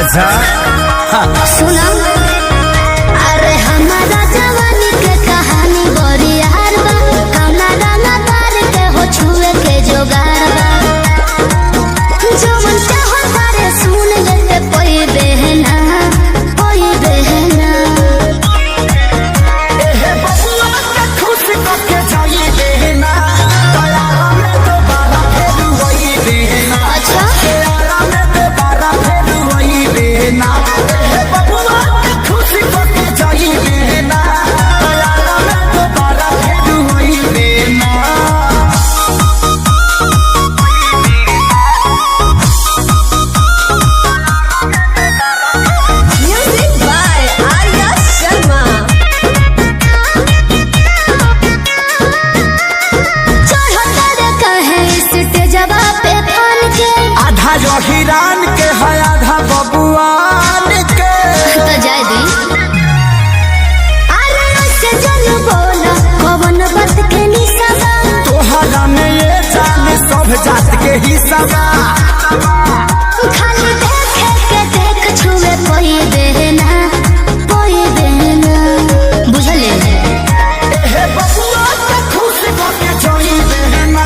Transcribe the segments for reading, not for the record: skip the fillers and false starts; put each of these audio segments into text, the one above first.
अच्छा सुना, अरे हमारा जवानी के कहानी बड़ी यार बा, कौना रंगा तार के हो छुए के जोगार बा, जो मन चाहो तारे सुन लेते कोई बहना कोई बहना। एहे बबुआ के खुश करके जाई बहना, तयारा में दोबारा फिर वही बहना। अच्छा तयारा में दोबारा फिर वही बहना। एहे बबुआ के खुश करके जाई बहना, तयारा में दोबारा फिर वही बहना। Music by Arya Sharma. चढ़ो तारे कहे स्टेजवा पे फान के, आधा जो हिरान के है आधा बबुआन के। तो जाए दी अरे उससे जन बोला कौन बात के निशाना, तोहरा में ये जान सब जात के हिस्सा बा। खाली देखे के देख छुए कोई बहना बुझले। एहे बबुआ के खुश करके जाई बहना,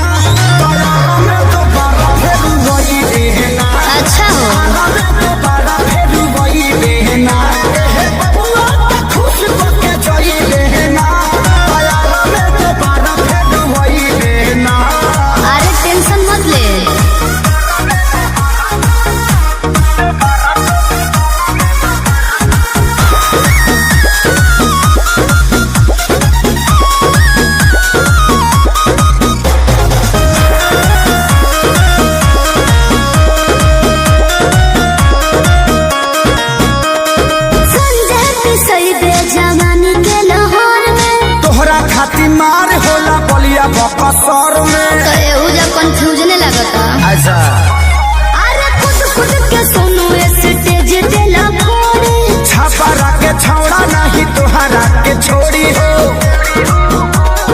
तयारा में दोबारा फिर वही बहना। अच्छा हो तयारा में दोबारा फिर वही बहना। एहे बबुआ के खुश करके जाई बहना, तयारा में दोबारा फिर वही बहना। अरे टेंशन मत ले, संजय पिसई दे जवानी के लाहौर में, तोहरा खातिर मार होला बलिया बकसर में। तो एहू जा कंफ्यूजन लगता। अच्छा अरे खुद के सुनो स्टेज देला फोड़े, छापरा के छौड़ा नहीं तोहरा के छोड़ी हो।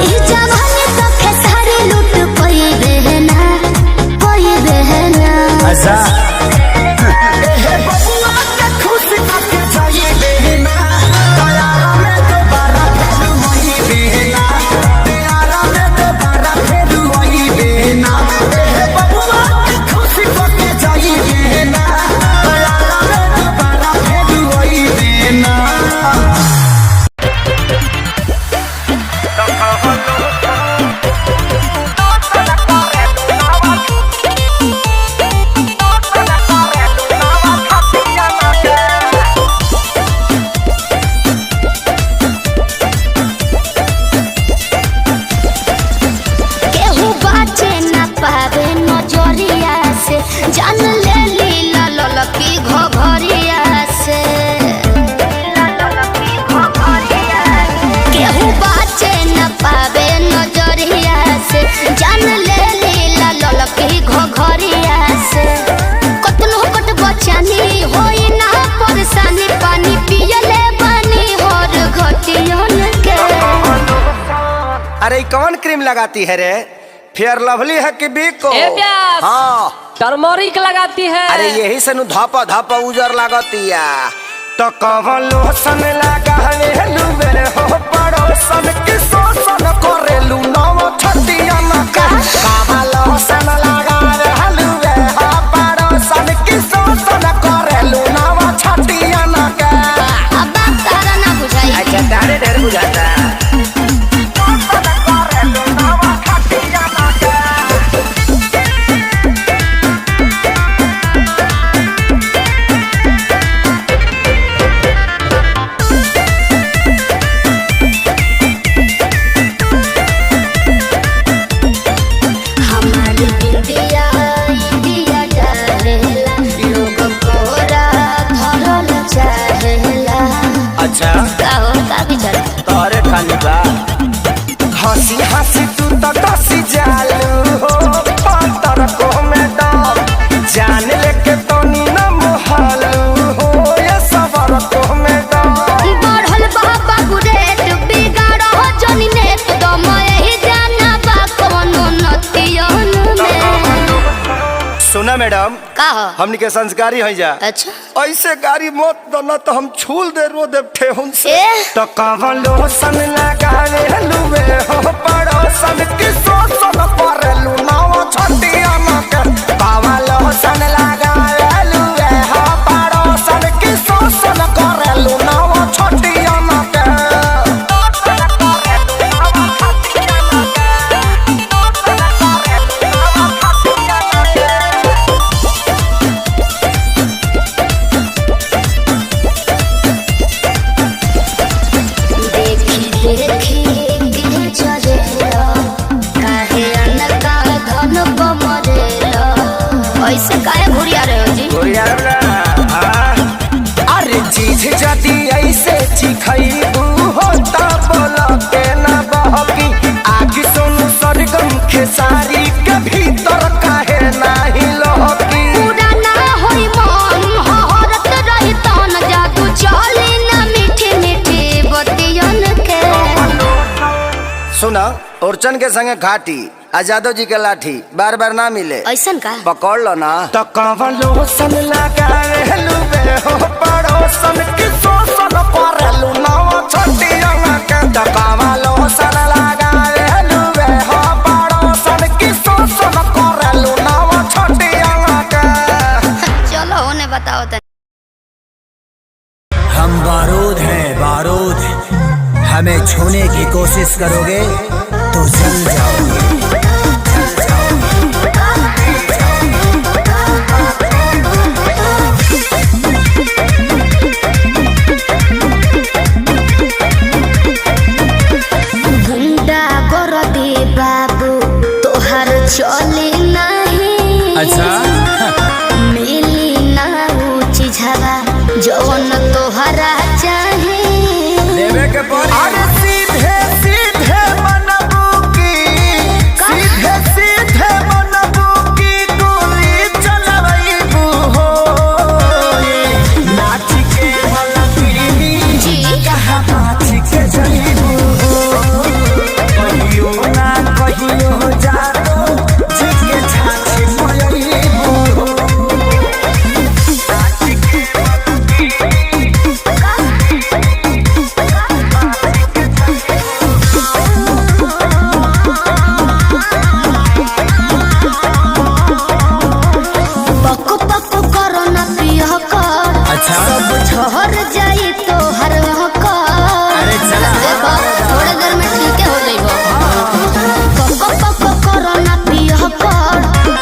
ई जवानी तो खेसारी लूट कोई बहना अच्छा एहे बबुआ के खुश करके जाई बहना, तयारा में दोबारा फिर वही बहना। तयारा में दोबारा फिर वही बहना। एहे बबुआ के खुश करके जाई बहना, तयारा में दोबारा फिर वही बहना। केहू बाचे न पावे नजरिया से, जान ले लीला ललकी घघरिया से। केहू बाचे न पावे नजरिया से, जान ले लीला ललकी घघरिया से। कतनो कट बचानी होई ना परेशानी, पानी पियले बानी हर घटियन के। अरे ये कौन क्रीम लगाती है रे? फेयर लवली है कि बिको? ए प्यास। हाँ टर्मरिक लगाती है। अरे यही से नु धापा धापा उजर लागतिया। तो कवन लोशन लगा हेलू मेरे हो पड़ोसन की शोषण करेलू नव छतिया न कर। कवन लोशन लगा हेलू मेरे हो पड़ोसन की शोषण करेलू नव छतिया न कर। अब बात तारा ना बुझाई। अच्छा तारे ढेर बुझाता। हमारी इंडिया इंडिया डरेला, लोग कोरा धरल चाहेला। अच्छा काहो का विचार? तोरे खाली बा हंसी हंसी तू तो कसी जालू हो। पंतर को में दम जान लेके तो नी न मोहलू हो। ये सबर को में दम बढ़ल बाबा गुरेट बिगाड़ हो जनी नेत, दम यही जाना बा कोनो नतियन में। सुना मैडम का हो? हमनी के संस्कारी है जा। अच्छा ऐसे गाड़ी मत दो ना तो हम छूल दे रो दे ठेहुन से। तो कवलो सन लगावे लुवे हो पड़ोसन की सोसन परलू नाव छटिया न के। कवलो सन लगावे लुवे हो पड़ोसन की सोसन करलू नाव छटिया न के। ऐसे काहे घुरिया रहे हो जी? अरे चीज जदी ऐसे चिखैबू हो ता बोला के ना बहकी। आगे सोनू सरगम खेसारी के भीतर काहे नाही लहकी। पूरा ना होई मन हहरत रही तन जादू चली ना मीठी मीठी बतियन के। सुना ओरचन के संगे घाटी आजादो जी के लाठी बार बार ना मिले। ऐसन का पकड़ लो ना। तो कवलो सन लगावे लुवे हो पड़ोसन की सोसन परलू नाव छटिया न के। तो कवलो सन लगावे लुवे हो पड़ोसन की सोसन करलू नाव छटिया न के। चलो उन्हें बताओ तनी। हम बारूद हैं बारूद, हमें छूने की कोशिश करोगे तो जल जाओगे। गुंडा गोरदी बाबू तोहर चली नहीं। अच्छा मिली ना ऊंची झवा जौन तोहरा चाहे। लेवे के पड़ी। अरे सीधे सीधे मनबू की सीधे सीधे मनबू की गोली चलबू हो। नाच के मलबी जी कहाँ नाच के जईबू हो। कहियो ना कहियो जादो जिसके छाछी मयईबू हो। नाच के पक पक करो ना पिया कर। अच्छा। सब झहर जाई तो हर कर। अरे चला। देखो थोड़े देर में ठीक हो जाइबो। पक पक करो ना पिया कर।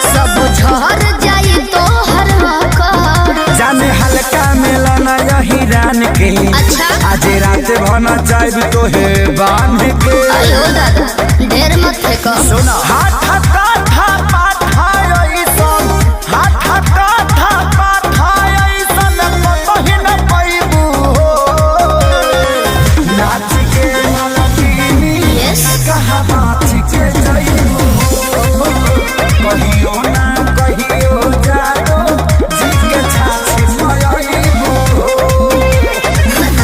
सब झहर जाई तो हर कर। जाने हल्का मिलाना यही रान के। अच्छा। आज रात भना चाहे तो है बांध के। अयो दादा ढेर मत फेंको। सुना हाथ काथा पाठाई सन हाथ काथा पाठाई सन कतही न पैबू हो। नाच के मलबी यस कहाँ नाच के जईबू हो। कहियो ना कहियो जादो जी के छाछी मयईबू हो।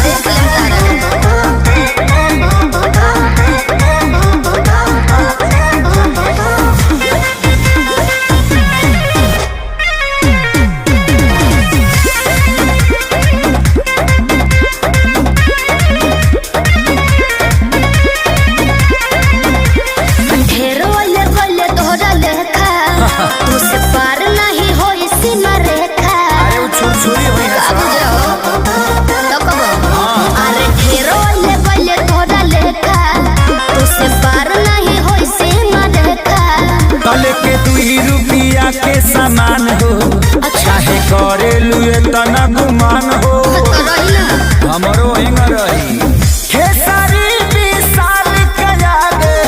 देख लेम ढेरो ले गले तोहरा लेखा। तुझसे पार नहीं होई सीमा रेखा। अरे वो छुरछुरी हुई है बाबू सब। जाओ तो कबो। अरे ढेरो ले गले तोहरा लेखा। तुझसे पार नहीं होई सीमा रेखा। तले के 2 रुपया के सामान हो। चाहे करे लुए तना गुमान हो। तो रही ना। हमरो हिंग रही। खेसारी विशाल के आगे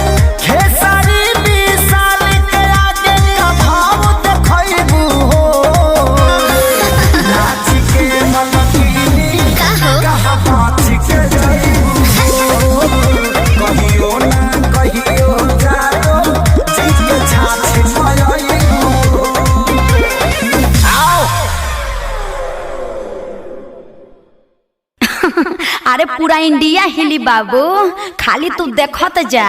खेसारी विशाल के आगे का भाव देखैबू हो। नाच के मलबी का हो? कहाँ नाच के जईबू हो। कहियो ना कहियो जादो जी के छाछी मयईबू हो। आओ अरे पूरा इंडिया हिली बाबू, खाली तू देखत जा।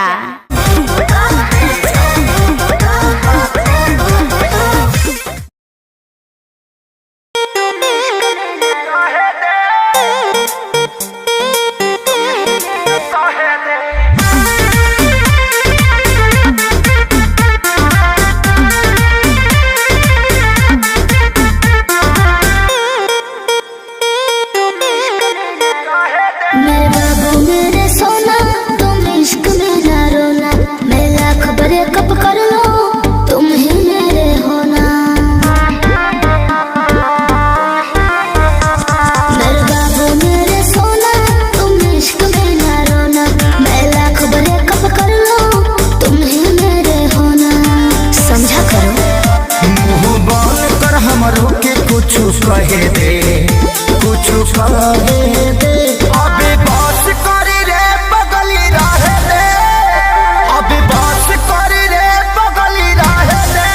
मेरे बाबू मेरे सोना तुम इश्क में ना रोना, मैं लाख ब्रेकअप कर लो तुम ही मेरे होना। मेरे बाबू मेरे सोना तुम इश्क में ना रोना, मैं लाख ब्रेकअप कर लो तुम ही मेरे होना। समझा करो मुंह बोल कर हमरो के कुछ कहे दे, कुछ कहे दे। अबे बात करी रे बगली रहे दे, अबे बात करी रे बगली रहे दे।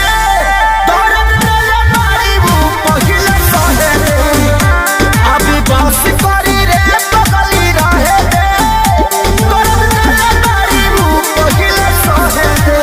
दर्द दिल मारी वो पहिले सहे दे, अबे बात करी रे बगली रहे दे। दर्द दिल मारी वो पहिले सहे दे।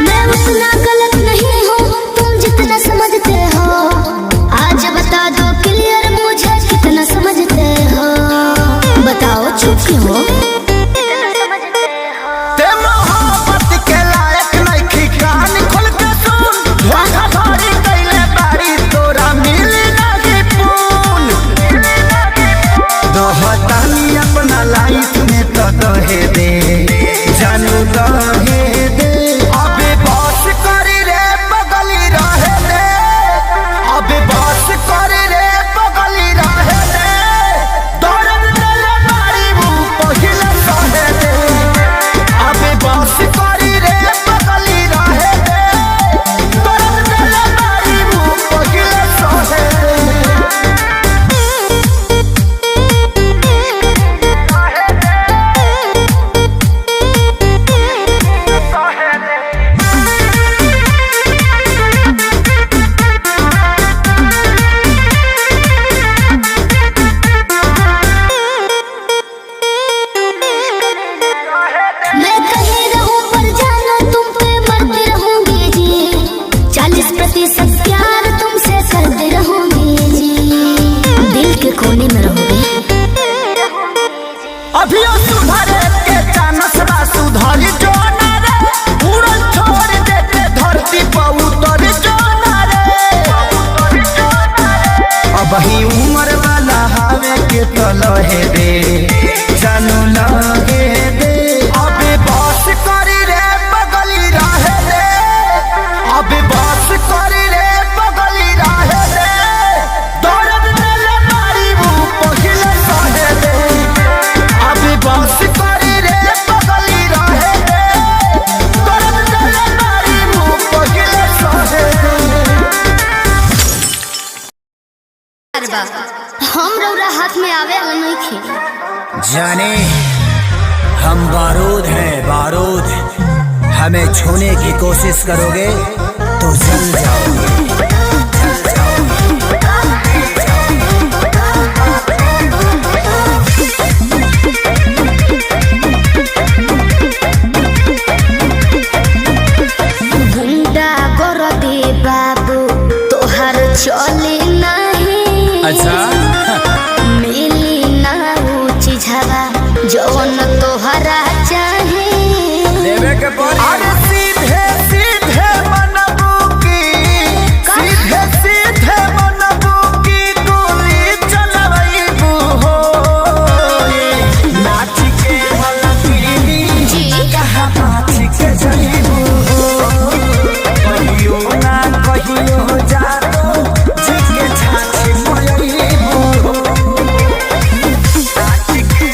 मैं उतना गलत नहीं हूँ तुम जितना समझते हो, आज बता दो क्लियर मुझे कितना समझते हो। बताओ चुप क्यों हो? ते मोहब्बत के लायक नइखी, कान खोल के सुन। धोखाधड़ी कइले बारी तोरा मिली नहीं पून। दोहतानी अपना लाइफ में तो दहे दे, जानू दहे दे। अबे बस करी रे बगली रहे दे, अबे बस करी रे बगली रहे दे। दर्द दिल मारी वो पहिले सहे दे, अबे बस करी रे बगली रहे दे। दर्द दिल मारी वो पहिले सहे दे। मैं कहीं रहूं पर जानो तुम पे मरती रहूंगी जी, 40% प्यार तुमसे करती रहूंगी जी, दिल के कोने में रहोगे। अभियो सुधरे के चानस बा, सुधरी जो ना रे। उड़न छोड़ देते धरती पर उतर जो ना रे। अब ही उम्र वाला हवे के तो लहे दे, जानू लहे दे। अबे बस करी रे बगली रहे दे, अबे बस करी रे बगली रहे दे। दर्द दिल मारी वो पहिले सहे दे, अबे बस करी रे बगली रहे दे। दर्द दिल मारी वो पहिले सहे दे। हम रौरा हाथ में आवे नहीं खे। जाने हम बारूद हैं बारूद, हमें छूने की कोशिश करोगे तो जल जाओगे, जल जाओगे। गुंडा कर दे बाबू तोहर चली नहीं, अच्छा मिली ना ऊंची झवा जौन तोहरा चाहे। देवे के पड़ी। अरे सीधे सीधे मनबू की, सीधे सीधे मनबू की गोली चलवैबू हो। नाच के मलकिनी जी कहाँ नाच के जइबू हो। कहियो ना कहियो जानो जी के छाछ मयबू हो। नाच के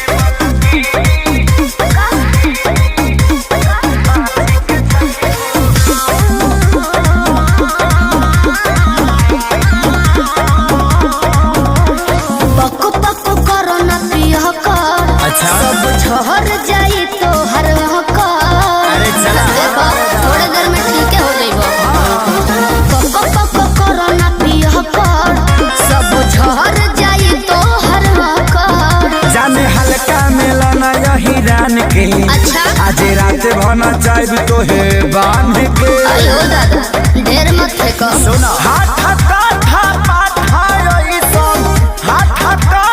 पक पक करो न पिया कर, अच्छा। सब झहर जाई तो हर कर। अरे चला। देखो थोड़े देर में ठीक हो जाइबो। पक पक करो न पिया कर, सब झहर जाई तो हर कर। जाने हल्का मिलना यही रान के, अच्छा आज रात भना चाहे तो है बांध के। अयो दादा ढेर मत फेंको। सुना हाथ काठा पाठा ऐसन, हाथ काठा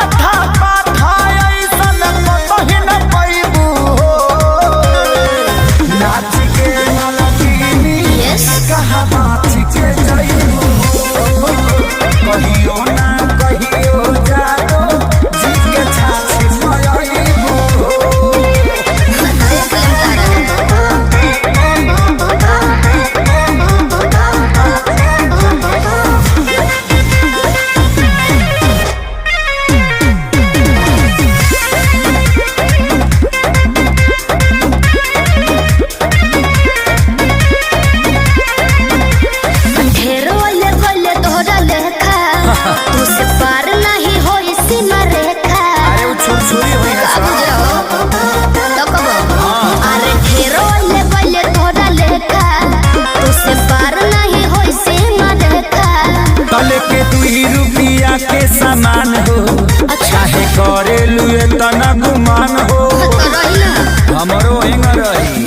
रुपया के सामान हो चाहे करेलू इतना गुमान हो हमरो एंग रही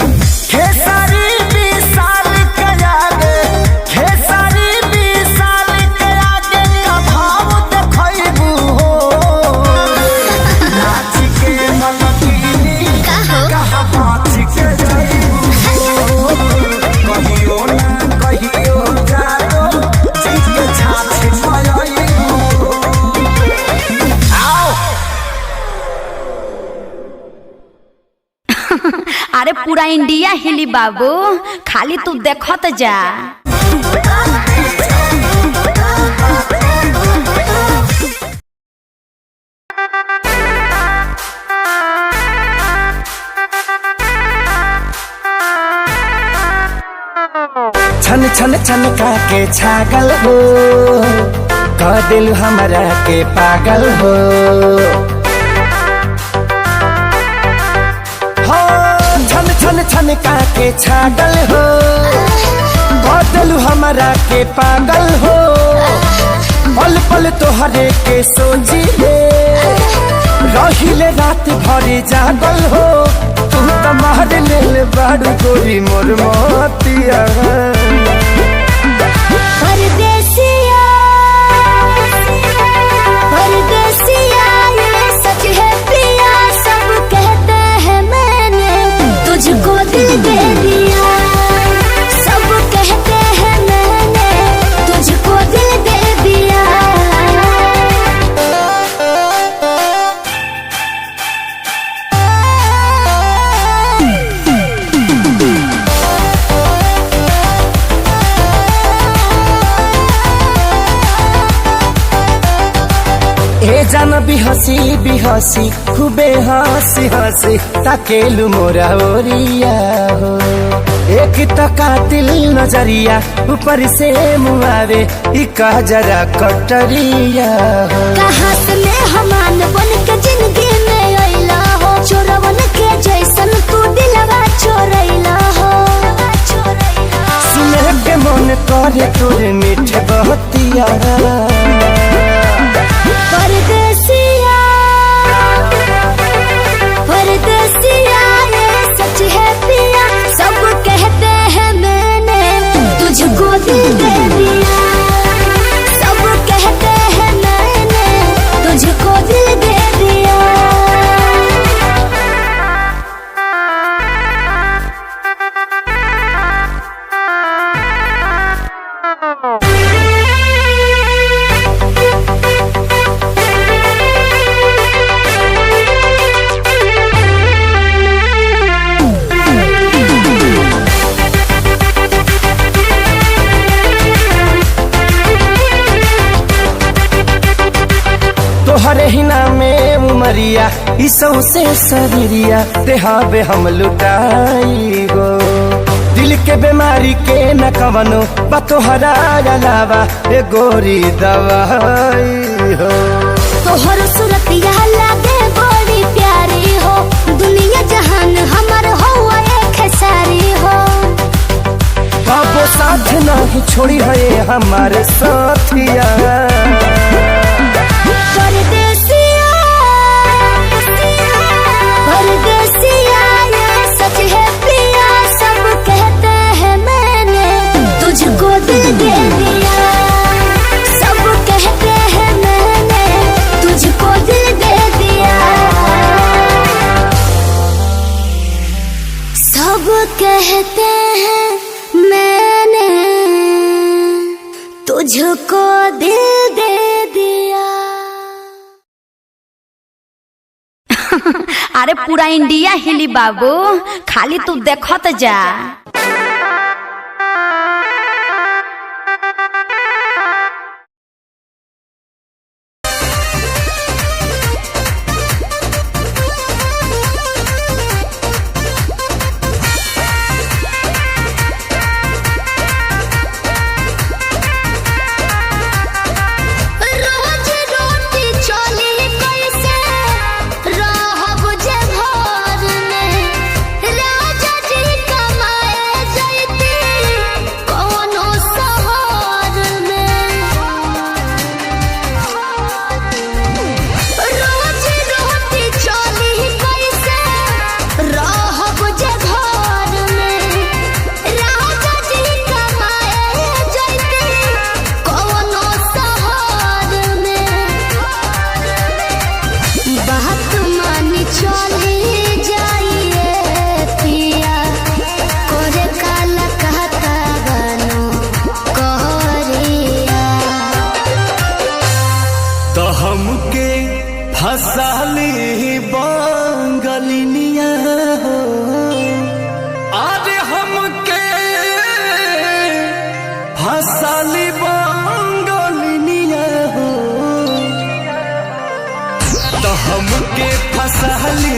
खेसारी विशाल के आगे खेसारी विशाल के आगे का भाव देखैबू हो नाच के मनकीनी कहा बात के जाइबू हो कहियो ना कहियो जानो जीत के छाछ पाइबू आओ अरे पूरा इंडिया हिली बाबू खाली तू देखत जा। छन छन छन के छागल हो कह दिल हमरा के पागल हो छन छन छन के छागल हो कह दिल हमरा के पागल हो पल पल तोहरे के सोची रहिले रात भरे जागल हो तू तो मार लेल बाड़ू गोरी मोर मोतिया परदेसिया परदेसिया ये सच है प्रिया सब कहते हैं मैंने तुझको दिल दे दिया सब कहते हैं मैंने तुझको दिल दे दिया ए जान बिहसी खूबे हंसी हंसी ताकेलु मोरा ओरिया हो एक तो कातिल नजरिया ऊपर से मुआवे ई कह जरा कटरिया हो कहाँ से मेहमान बन के जिंदगी में अइला हो चोरवन के जैसन तू दिलवा चोरैला हो सुने के मन करे तोरे मीठे बहतिया परदेसिया परदेसिया ये सच है पिया सब कहते हैं मैंने तुझको दिल दे दिया सब कहते हैं मैंने तुझको दिल दे दिया तोहरे ही नामे उमरिया ई सौसे शरीरिया देहाबे हम लुटाई गो दिल के बीमारी के न कवनो बा तोहरा अलावा ए गोरी दवाई हो तोहर सूरतिया लागे बड़ी प्यारी हो दुनिया जहान हमर हो एक सारी हो बाबो साथ नहीं छोड़ी है हमारे साथिया परदेसिया परदेसिया ये सच है प्रिया सब कहते हैं मैंने तुझको दिल दे दिया सब कहते हैं मैंने तुझको दिल दे दिया सब कहते हैं मैंने तुझको दिल दे दिया। अरे पूरा इंडिया हिली बाबू खाली तू देखत जा। रोज रोटी चोली कैसे रहब जे घर में राजा जी कमाए हमके फसाली बंगलिनिया हो आज हमके फसाली बंगलिनिया हो तो हमके फसाली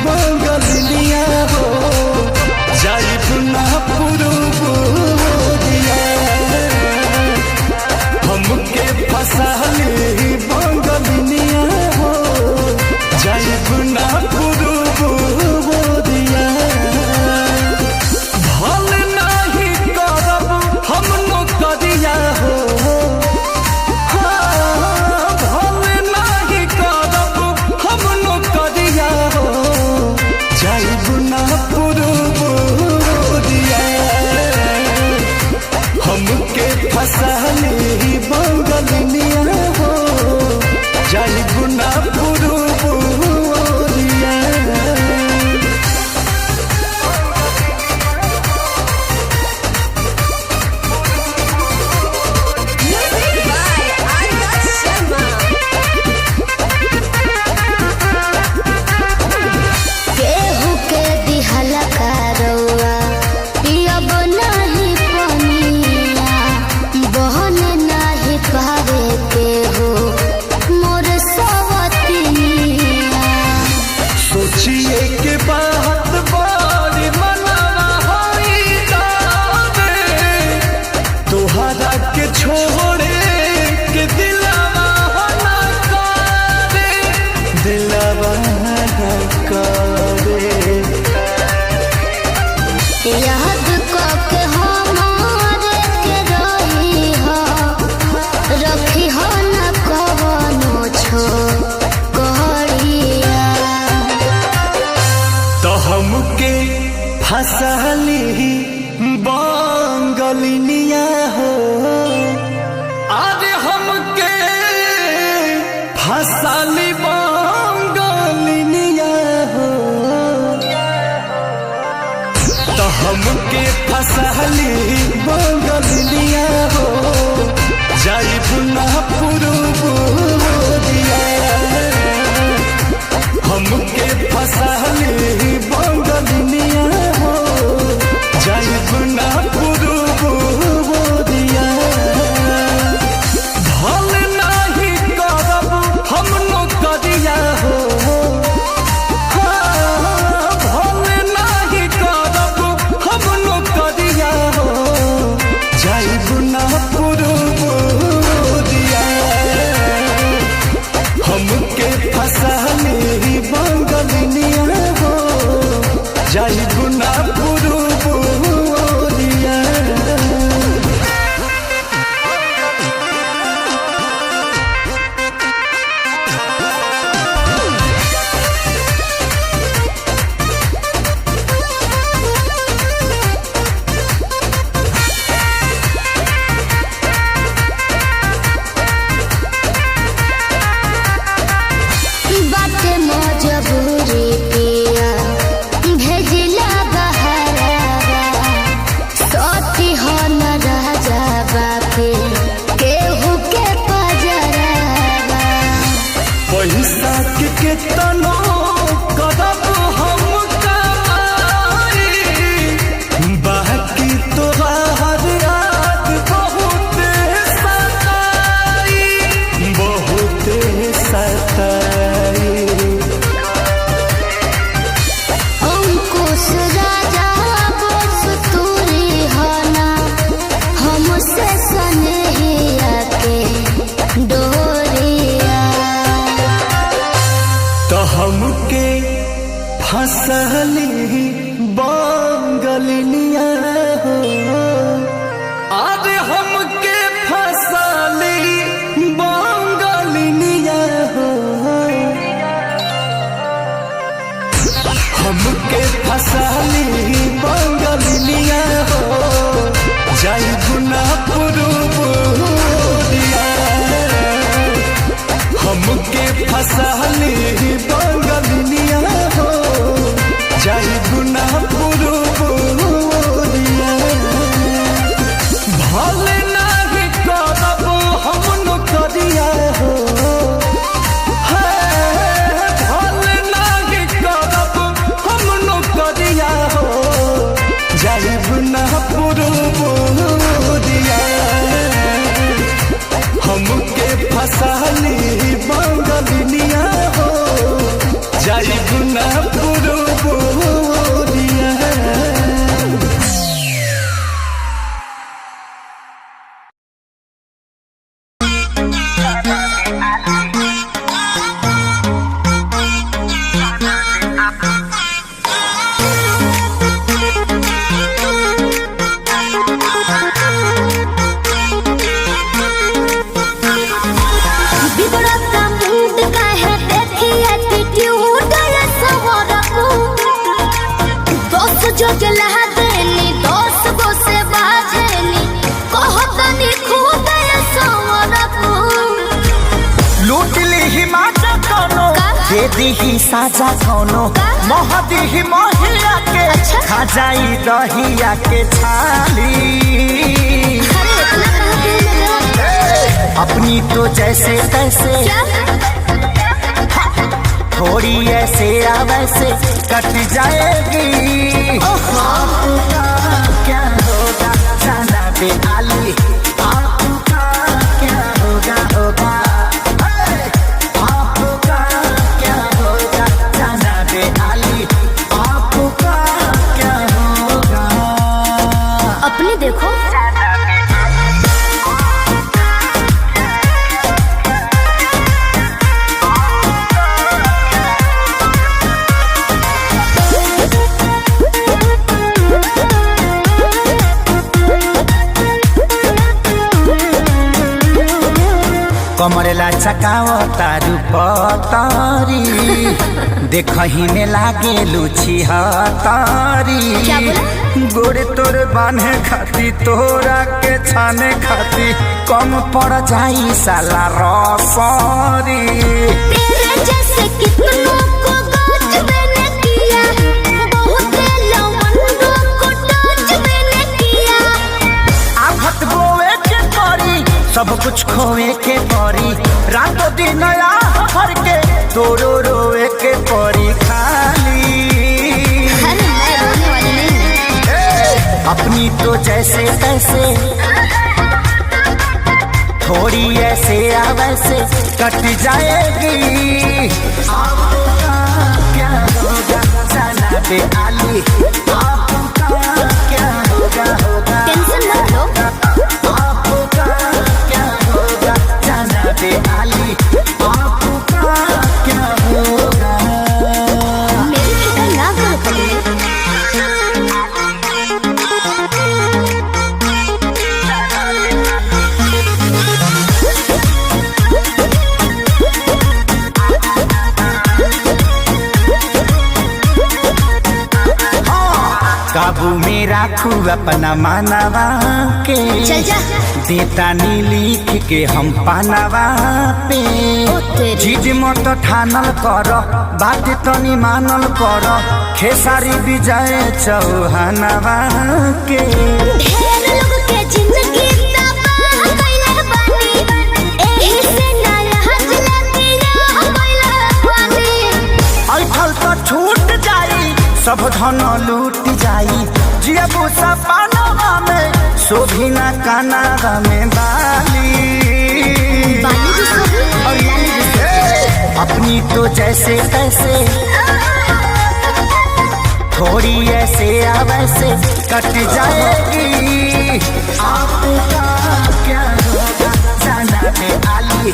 बंगलिनिया हो जाई पुना पुरुबुदिया हमके फसाली बंगलिनिया हो जाई पुना पुरुबुदिया भल नहीं करब हम नौकरिया हो भल नहीं करब हम नौकरिया हो जाई पुना पुरुबुदिया हमके फसाली बंगलिनिया हो जाई पुना पुरुबुदिया Music by Arya Sharma. केहू के दिहला करौआ पियब नाही पनिया बहन नाही पावे केहू मोर सवतिनिया सोचिए के बात बारी मनवा होई जावे तोहरा के छोड़े के दिलवा ना करे दिलवा ना करे याद कके हमारे के रही हो रखी हो न कवनो छो कहरिया तो हमके फसाली बंगलिनिया हो आज हमके फसाली बंगलिनिया हो तो हमके फसाली बंगलिनिया हो जाई पुना पुरुबुदिया हमके फसाली बंगलिनिया हो जाई पुना पुरुबुदिया भल नहीं करब हम नौकरिया हो भल नहीं करब हम नौकरिया हो जाई पुना पुरुबुदिया हमके फसाली बंगलिनिया हो जाई पुना पुरुबुदिया बाटे मजबूरी पिया भेजिला बहरावा सती हो न राजा बापे केहू के पजरावा पैसा के केतनो करब हम कमाई बाकी तोहार याद बहुते सताई बहुते सताई अंकुश राजा बोस तूरी हना हमसे सनेहिया के डोरिया तो हमके फसली बंगलिनिया हो आज हमके फसली बंगलिनिया हो हमके फसली बंगलिनिया हो जाई पुना पुरुबुदिया हमके फसाली बंगलिनिया हो जाई पुना पुरुबुदिया भल नहीं करब हम नौकरिया हो लूट ली ही माचा कोनो दे दी ही साजा कोनो मोह दी ही मोहिया के खा जाई दहिया के छाली अपनी तो जैसे तैसे थोड़ी ऐसे या वैसे कट जाएगी आपका क्या होगा जाना पे आली आपका क्या होगा होगा आपका क्या होगा जाना पे आली आपका क्या होगा अपने देखो कमरेला चकाओ तारू पतारी देखही में लागे लुची हतारी गोरे तोर बांधे खाती तोरा के छाने खाती कम पड़ जाई साला रसरी तेरे जैसे कितनों को गाज मैंने किया बहुत लवंडों को टच मैंने किया आफत बोए के परी सब कुछ खोए के परी रातों दिन भर के तोरो रोए के परी खाली अरे मैं रोने वाली नहीं हूँ अपनी तो जैसे तैसे थोड़ी ऐसे या वैसे कट जाएगी आपका क्या होगा जाना पे आली आपका क्या होगा होगा टेंशन मत लो आपका क्या होगा जाना पे आली आपका क्या होगा मेरी फिक्र ना करो पगले काबू में राखू अपना मानवा के चल जा देता नी लिख के हम पानवा पे ओ तेरी चीज मत ठानल कर बात तनी मानल कर खेसारी विजय चौहानवा के ढेर लोग के जिंदगी तबाह कइले बानी एही से ना हंस लगिया कइले बानी ऐठल तो छूट जाई सब धन लूट जाई जियबू सपनवा में शोभिना कानावा में बाली बाली भी सोही और लाली भी सोही अपनी तो जैसे तैसे थोड़ी ऐसे या वैसे कट जाएगी आपका क्या होगा जाना पे आली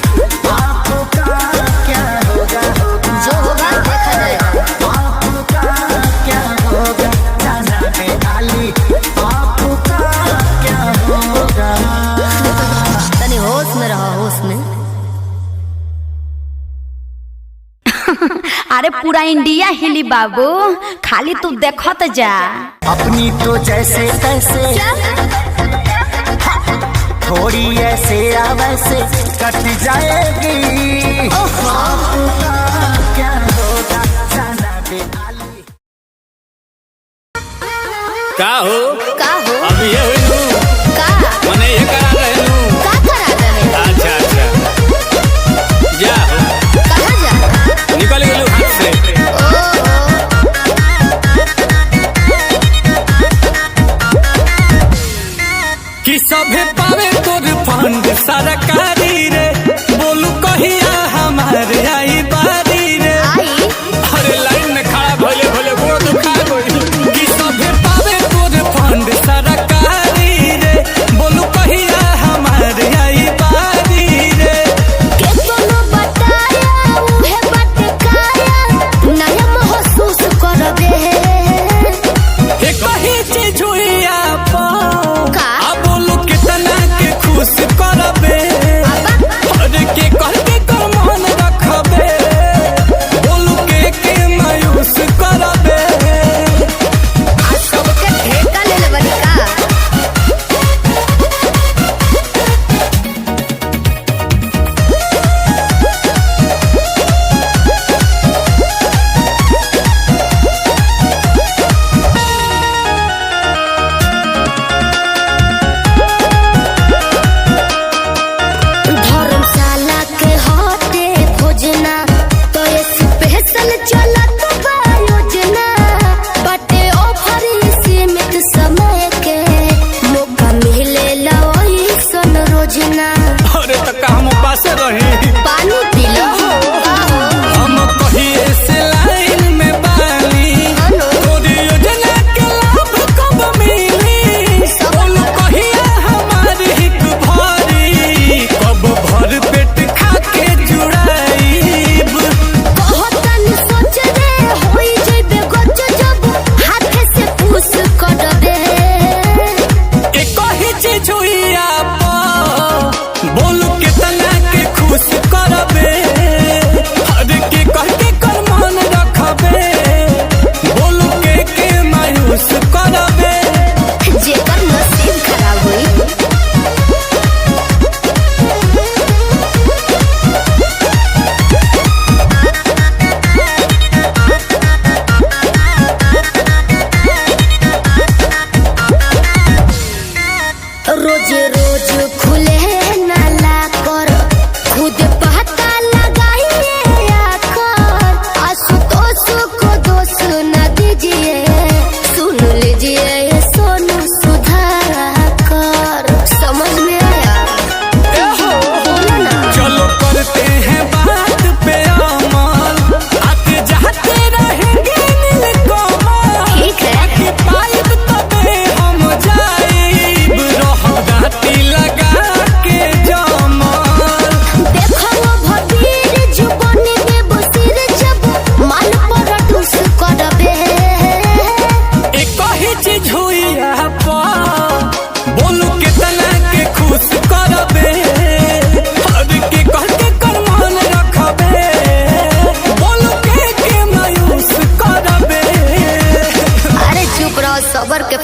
आपका क्या होगा होगा जो होगा देखा जाएगा आपका क्या होगा जाना पे आली आपका क्या होगा तनी होश में रहो होश में अरे पूरा इंडिया हिली बाबू खाली तू देखत जा अपनी तो जैसे तैसे थोड़ी ऐसे या वैसे कट जाएगी आपका क्या होगा जाना पे आली का हो का हो अब ये हुई तू का मने ये करा रहे तू का करा रहे अच्छा अच्छा जा हो कहाँ जा निकल गेलू हाथ से कि सभे पावे तोर फंड सरकारी रे बोलू कहिया हमारे आई बारी रे आई अरे लाइन में खड़ा भोले भोले गोड़ दुखा गई कि सभे पावे तोर फंड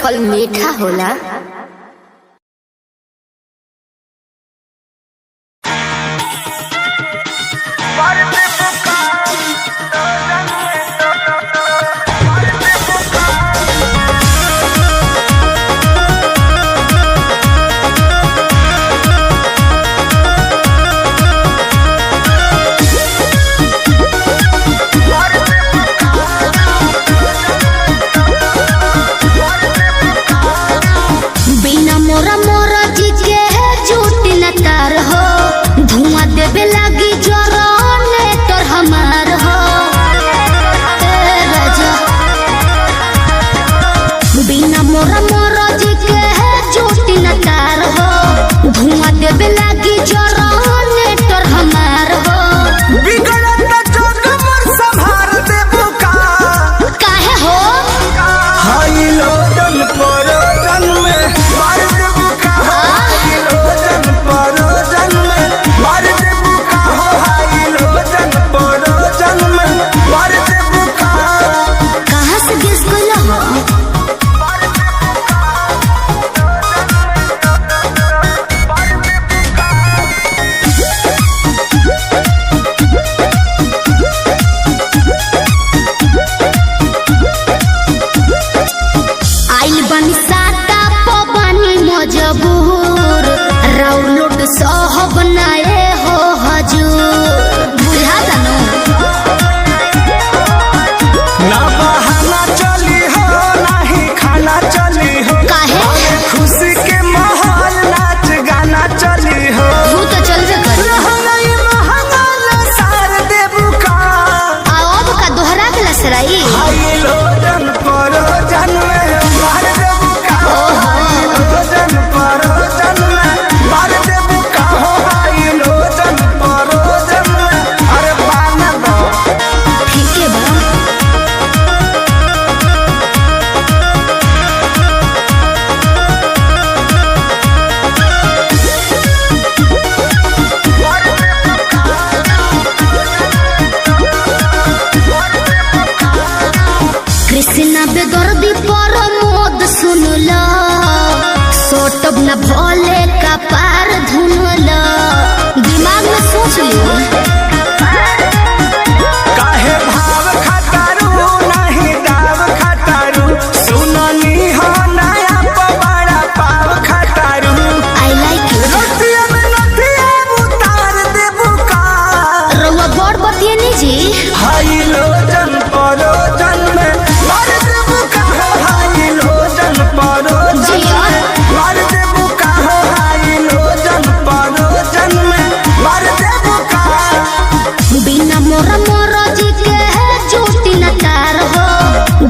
फल मीठा होला। बिना मोरा मोरा जी के झूठ न तार हो, धुआं देवे लगी जोरोने तोर हमार हो। ए राजा बिना मोरा मोरा जी के झूठ न तार हो, धुआं देवे लगी जोरोने तोर हमार हो। बिगड़त जग मोर संभार देबू का काहे हो हाई लोटन परोजन में मार देबू का हाई लोटन परोजन में मार देबू का हाई लोटन परोजन में मार देबू का कहाँ से गेस कोइला हो। आइल बनी साटा पवनी मजबूर, राउलोट सह बनाए हो हजूर। बुझा जानो ना बहाना चली हो नाही खाना चली हो काहे खुशी के माहौल नाच गाना चली हो तू तो चल जे कर। लहंगाई महंगा सार देबू का अब का दोहरा के लसराई। हाई लोटन परोजन में मार देबू का हाई लोटन परोजन में मार देबू का हाई लोटन परोजन में अरे बाना दो ठीक है बा कृष्णा बेदर्दी पर मोद सुनला, सोटब न भोले का पार धुनला। दिमाग में सोच लियो काहे भाव खटारू नहीं दाव खटारू सुननी हो नया पवाड़ा पाव खटारू आई लाइक यू। रतिया में नथिया उतार देबू का रउआ बड़ बतिए नहीं जी। हाई लोटन परोजन में मार देबू का हाई लोटन परोजन जिया। में मार देबू का हाई लोटन परोजन में मार देबू का बिना मोरा मोरा जी के झूठी न तार हो,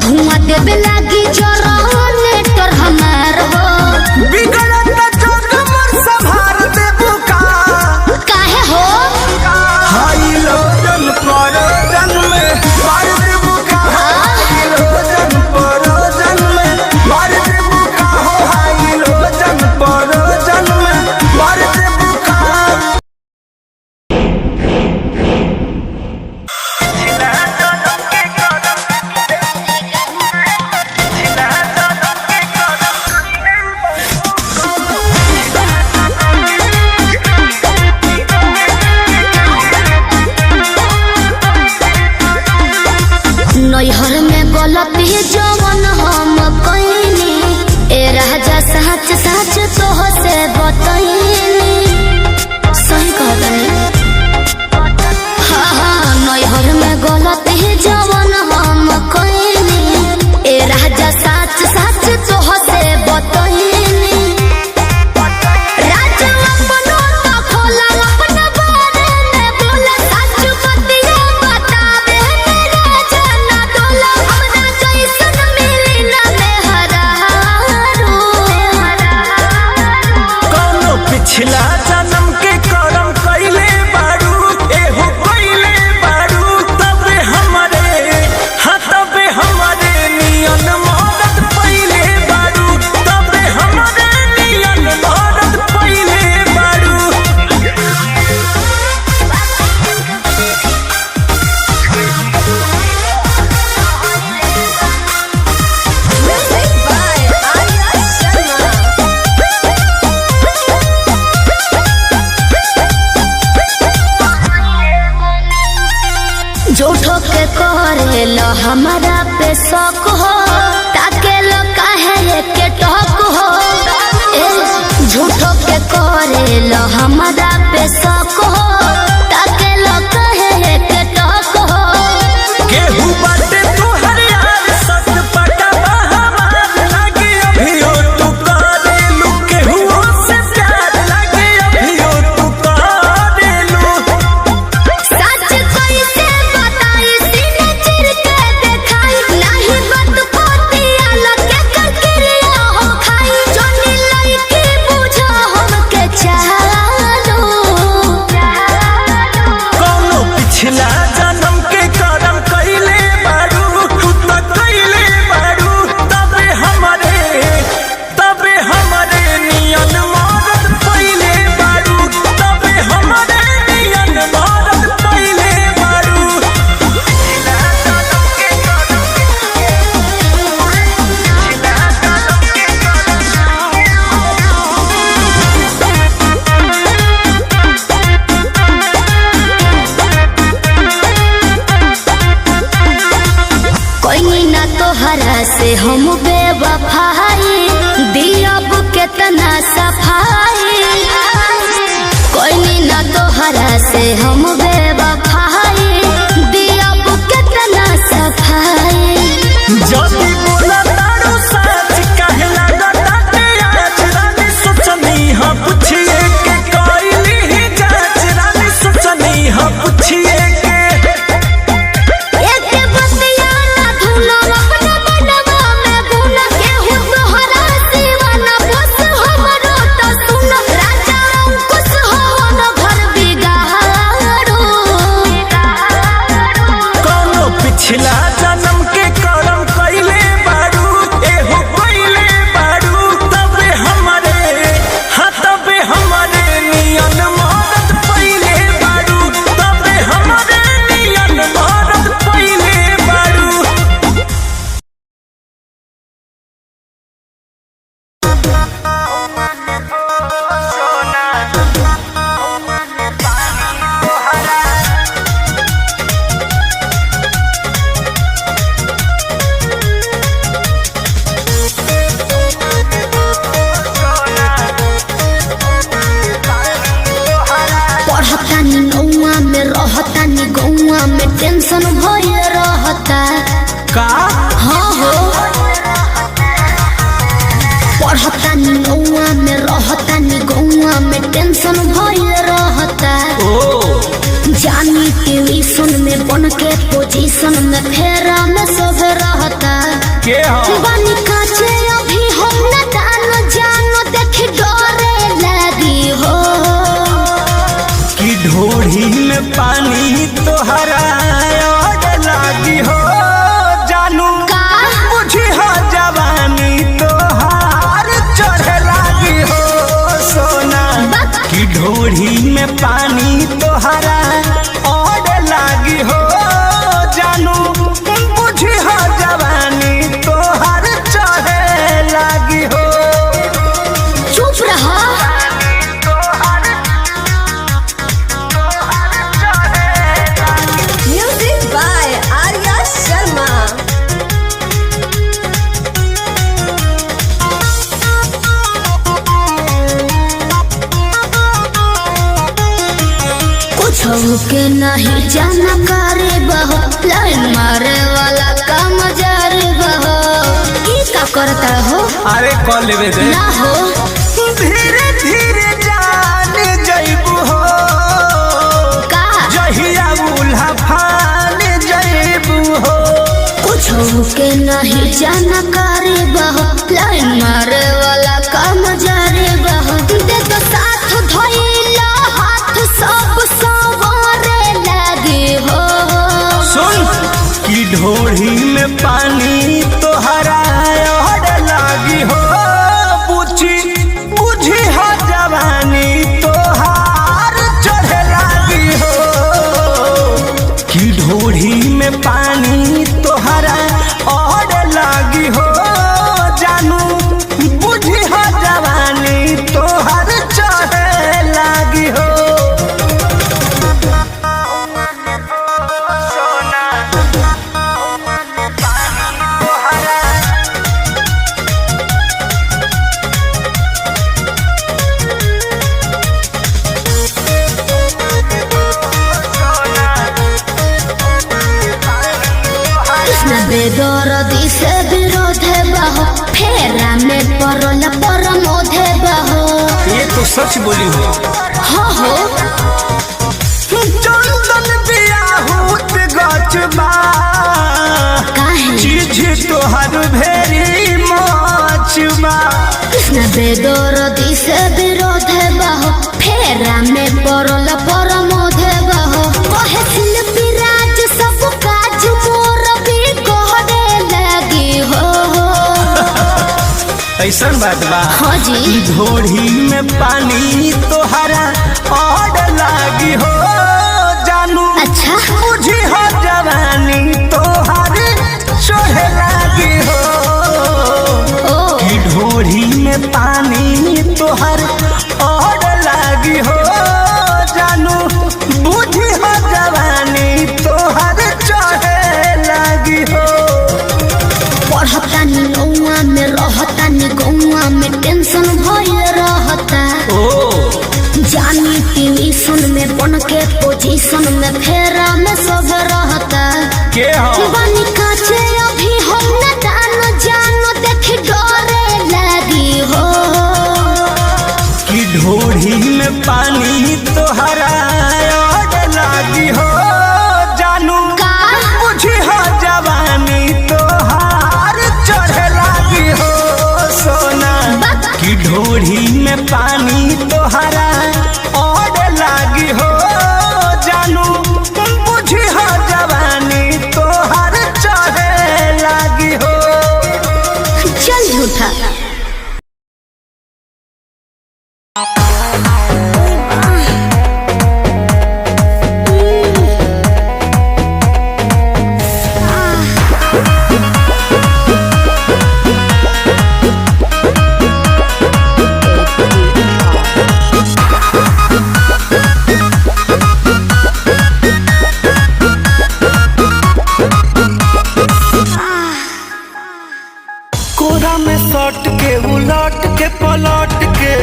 धुआं देवे लगी जोरोने तोर हमार हो। बिगड़त जग मोर संभार देबू का काहे हो हाई लोटन परोजन में मार देबू का हाई लोटन परोजन में मार देबू का हाई लोटन परोजन में मार देबू का झूठो के करे लो हमारा पे शौक हो ताके लो काहे के टॉक हो झूठो के करे लो हमारा पे शौक हो ताके लो काहे के टॉक हो केहू बाटे तोहर यार सत पटवा हमार लागे अभियो तू करेलू केहू से प्यार लागे अभियो तू करेलू सच कैसे बताई सीने चिर के देखाई नहीं बात पोतिया लगे ककरिया हो खाई जोनी लइकी बुझो हमके चालो कौनो पिछला जन्म के कर्म कइले बारू तू त कइले बारू तबे हमरे नियन मरद पइले बारू तबे हमरे नियन मरद पइले बारू पिछला जन्म के कोई ना तोहरा से हम बेवफाई दियब केतना सफाई कोई ना तोहरा से हम बेवफाई दियब केतना सफाई जदी बोला तारू सच काहे लागताटे आज रानी सोचनी ह पूछिए के कइली ही जांच रानी सोचनी ह पूछिए के एक बतिया ना धुनो अपना मनवा में भूल के हूँ तोहरा दीवाना बस हमरो तो सुन राजा अंकुश हो न घर बिगाड़ो कौनो पिछला जन्म के कर्म कइले बारू एहो कइले बारू तबे हमरे नियन मरद पइले बारू तबे हमरे नियन मरद पइले बारू पढ़तानी नौआ में रहतानी गौआ में टेंशन भइल रहता का हाँ हो पढ़तानी नौआ में रहतानी गौआ में टेंशन भइल रहता जानी ट्यूशन में बन के पोजीशन में फेरा में सब रहता के हो बानी काचे अभी हम न जानो देखी डरे लगी हो कि ढोढ़ी में पानी तोहरा और लागी हो जानू का बुझी हो जवानी तोहार चढ़े लागी हो सोना कि ढोढ़ी में पानी तोहरा और लागी हो जानू बुझी हो जवानी तोहार चढ़े लागी हो चुप रहा Music by Arya Sharma. कुछ के नहीं जानकारी बहो लाइन मारे वाला काम जारी बहो ई का करता हो अरे कॉल लेवे दे ना हो धीरे धीरे जान जइबू हो का जहिया उल्हा फान जइबू हो कुछ के नहीं जानकारी बहो लाइन मारे वाला काम जारी बहो दे तो साथ धइला हाथ सब सवारे लगे हो सुन कि ढोढ़ी में पानी तोहरा और लागी हो बुझी हो जवानी तोहार चढ़े लागी हो कि ढोढ़ी में पानी तोहरा और लागी हो जानू बुझी हो जवानी तोहार चढ़े लागी हो बेदर्दी से विरोध बहो फेरा में परल परमोध बहो। ये तो सच बोली हो। हो चंदन बियाहूत गचबा काहे चीज तोहर भेरी मचबा। कृष्ण बेदर्दी से विरोध बहो फेरा में परल परमोध बहो। कहे शिल्पी राज सब काज मोर भी कहने लगी हो। ऐसन बात बा। हाँ जी ढोढ़ी में पानी तोहरा और लागी हो जानू। अच्छा मुझे हो जवानी तोहर चढ़े लागी हो। ओ कि ढोढ़ी में पानी तोहर और लागी हो जानू। बुझी हो जवानी तोहर चढ़े लागी हो। पढ़तानी गौआ में रहतानी गौआ में टेंशन भय रहता। जानी ट्यूशन में बन के पोजीशन में फेरा में सब रहता। के हो बनी काचे अभी हम न जानो देखी डरे लगी हो। कि ढोढ़ी में पानी तोहरा और लागी हो जानू। का मुझे हो जवानी तोहार चढ़े लागी हो सोना। कि ढोढ़ी में पानी तोहरा और लागी हो जानू। मुझे हो जवानी तोहार चढ़े लागी हो। चल झूठा कोरा में सट के उलट के पलट के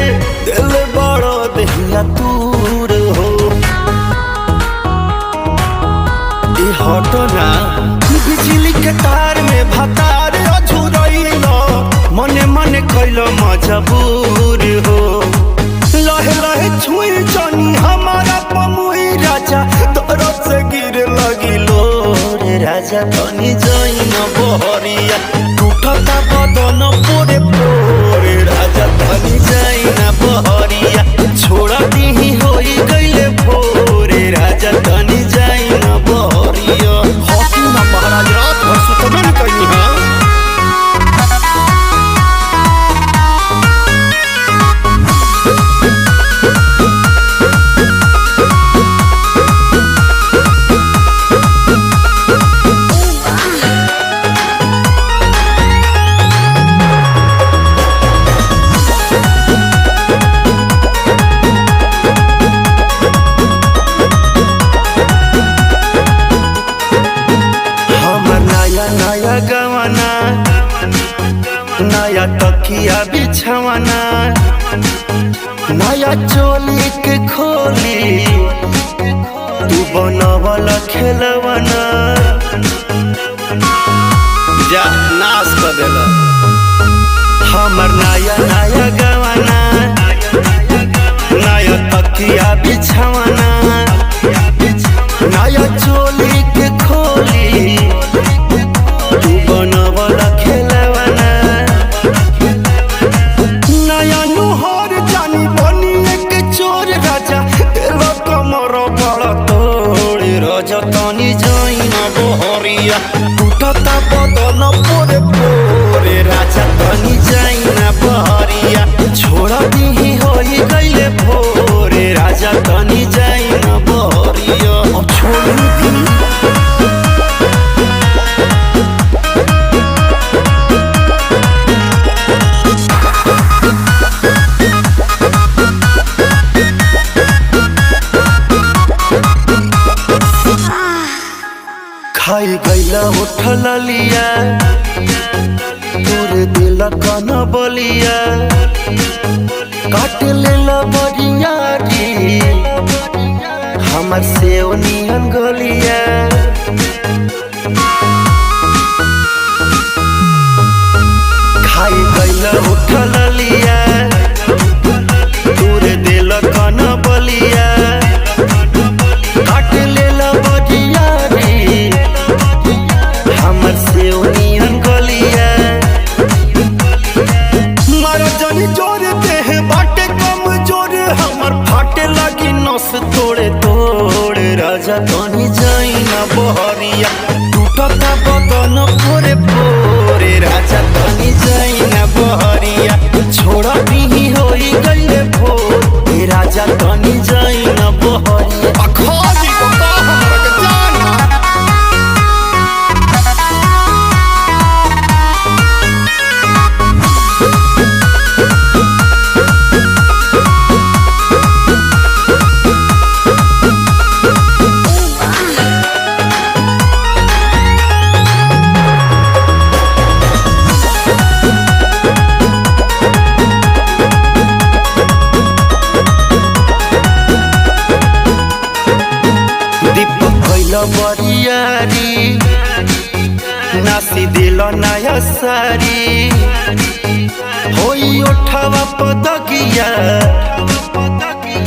दिल बड़ो दहिया दूर हो। ई हटो ना बिजली के तार में भतार अझुरैलो मने मने कैलो मजबूर हो। लहे लहे छुई जानी हमारा पमुई राजा तोरो से गिर लगिलो रे राजा तनी जाई न बहरिया। टूटता बदन पोरे पोरे राजा तनी जाई न बहरिया। छोड़ा दीही होई गईले भोरे राजा तनी जाई न बहरिया। हॉकी ना महाराज रात भर सुतबे कहीं हां। गवाना नया तकिया बिछवाना नया चोली के खोली तू बनवला खेलवाना। जा नाश कर देला हमर नया नया गवाना नया तकिया बिछवाना नया चोली के खोली तू बनवला खेलवाना। नया नुहर जानी बनी एक चोर राजा तेरा कमर बड़ा तोड़ राजा तनी जाई न बहरिया। टूटता बदन पोरे पोरे राजा तनी जाई न बहरिया। छोड़ा दीही होई गईले भोरे राजा तनी जाई न बहरिया। अब छोड़ दी खाई गईला उठल लिया तोरे दिल कन बलिया। काट लेला बरिया री हमर से नियन गलिया। न बहरिया टूटता बदन पोरे पोरे राजा तनी जाई न बहरिया छोड़ दी होई गईले भोर ए राजा तनी जाई न बहरिया अखोजी को तो हमरा के जाना बरियारी नासी दिल नया सारी होई उठावा पदगिया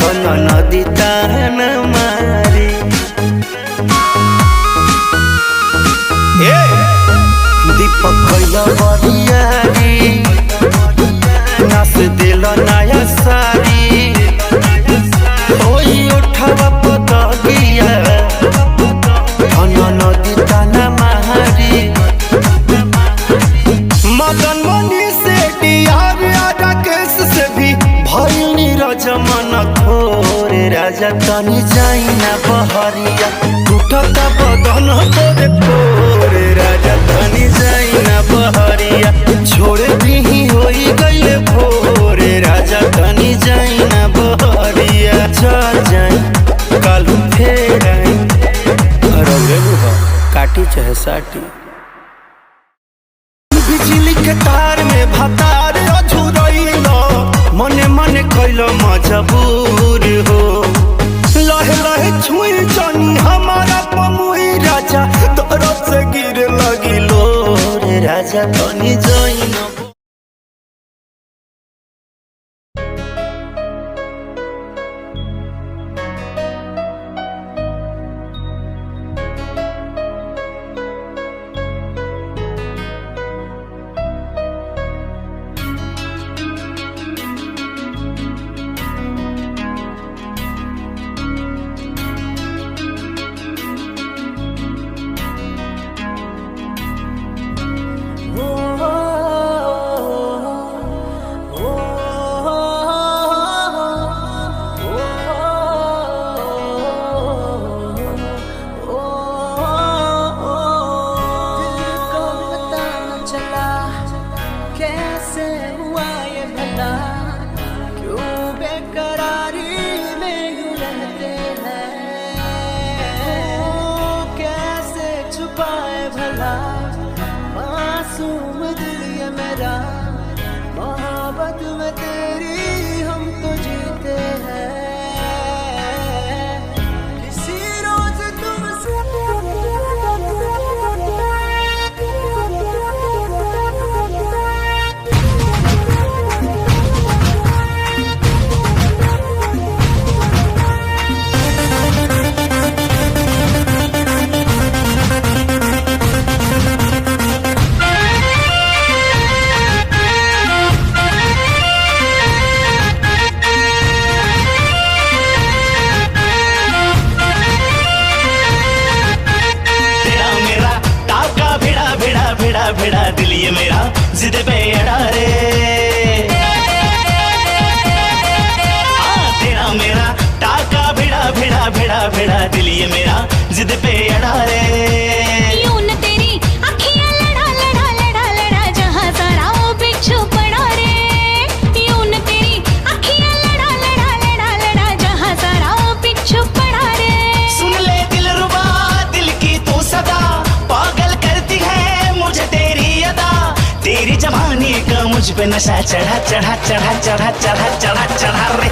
तन नदी तान मारी दीपक कैल बरियारी नास दिल नया सारी होई उठावा पदगिया नदी ताना महारी मदन मनी से राकेश से भी भैनी रजमन थोरे राजा तनी जाई ना बहरिया टूटता बदन तोरे तोरे राजा तनी जाई ना बहरिया छोड़ दी होई गईले भोरे राजा तनी जाई ना बहरिया चल जाई कालू फेर आई काटी चाहे साटी बिजली के तार में भतार अझुरइलो मने मने कइलो मजबूर हो लहे लहे छुई जानी हमारा पमुई राजा तरफ से गिर लगिलो रे राजा तनी जाई न भिड़ा दिल ये मेरा जिद पे अड़ा रे तेरा मेरा टाका भिड़ा भिड़ा भिड़ा भिड़ा दिल ये मेरा जिद पे अड़ा रे यूं न तेरी अखियां लड़ा लड़ा लड़ा लड़ा जहां सारा वो बिच्छू पड़ा रे यूं न तेरी अखियां लड़ा लड़ा लड़ा लड़ा जहां सारा वो बिच्छू पड़ा रे सुन ले दिल रुबा दिल की तू सदा पागल करती है मुझे तेरी अदा तेरी जवानी का मुझ पे नशा चढ़ा चढ़ा चढ़ा चढ़ा चढ़ा चढ़ा चढ़ा रे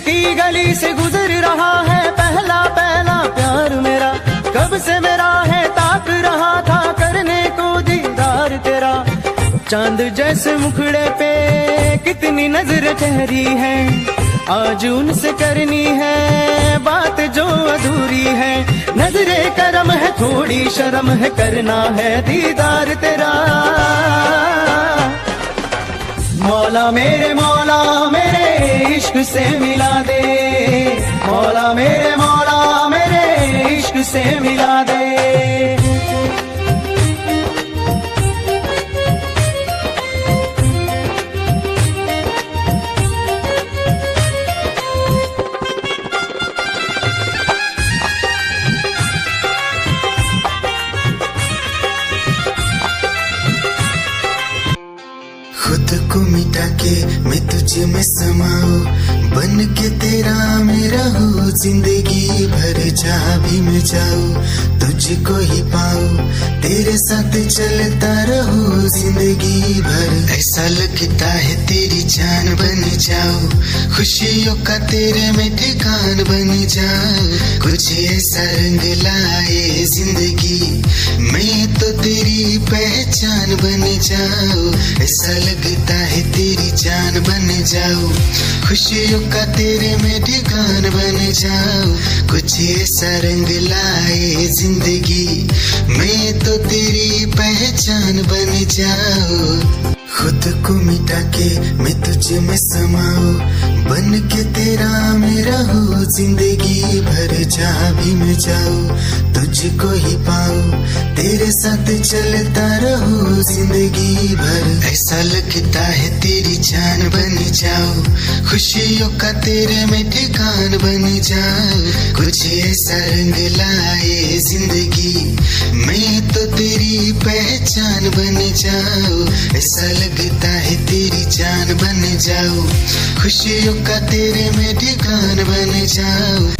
की गली से गुजर रहा है पहला पहला प्यार मेरा कब से मेरा है ताक रहा था करने को दीदार तेरा चांद जैसे मुखड़े पे कितनी नजर ठहरी है, आज उनसे करनी है बात जो अधूरी है। नजरे करम है थोड़ी शर्म है, करना है दीदार तेरा। मौला मेरे इश्क से मिला दे, मौला मेरे इश्क से मिला दे। खुद को मिटा के मैं तुझे में समाऊं, बन के तेरा मैं रहूं जिंदगी भर। जहाँ भी मैं जाऊं तुझको ही पाऊं, तेरे साथ चलता रहूं जिंदगी भर। ऐसा लगता है तेरी जान बन जाऊं, खुशियों का तेरे में ठिकान बन जाऊं। कुछ ऐसा रंग लाए जिंदगी, मैं तो तेरी पहचान बन जाऊं। ऐसा लगता है तेरी जान बन जाऊं, खुशियों का तेरे में ठिकान बन जाऊं। कुछ ऐसा रंग लाए जिंदगी, मैं तो तेरी पहचान बन जाऊं। खुद को मिटा के मैं तुझे में समाऊं, बन के तेरा मैं रहूं जिंदगी भर। जहाँ भी मैं जाऊं तुझको ही पाऊं, तेरे साथ चलता रहूं जिंदगी भर। ऐसा लगता है तेरी जान बन जाऊं, खुशियों का तेरे में ठिकान बन जाऊं। कुछ ऐसा रंग लाए जिंदगी, मैं तो तेरी पहचान बन जाऊं। ऐसा लगता है तेरी जान बन जाऊं, खुशियों का तेरे में ठिकान बन जाऊं।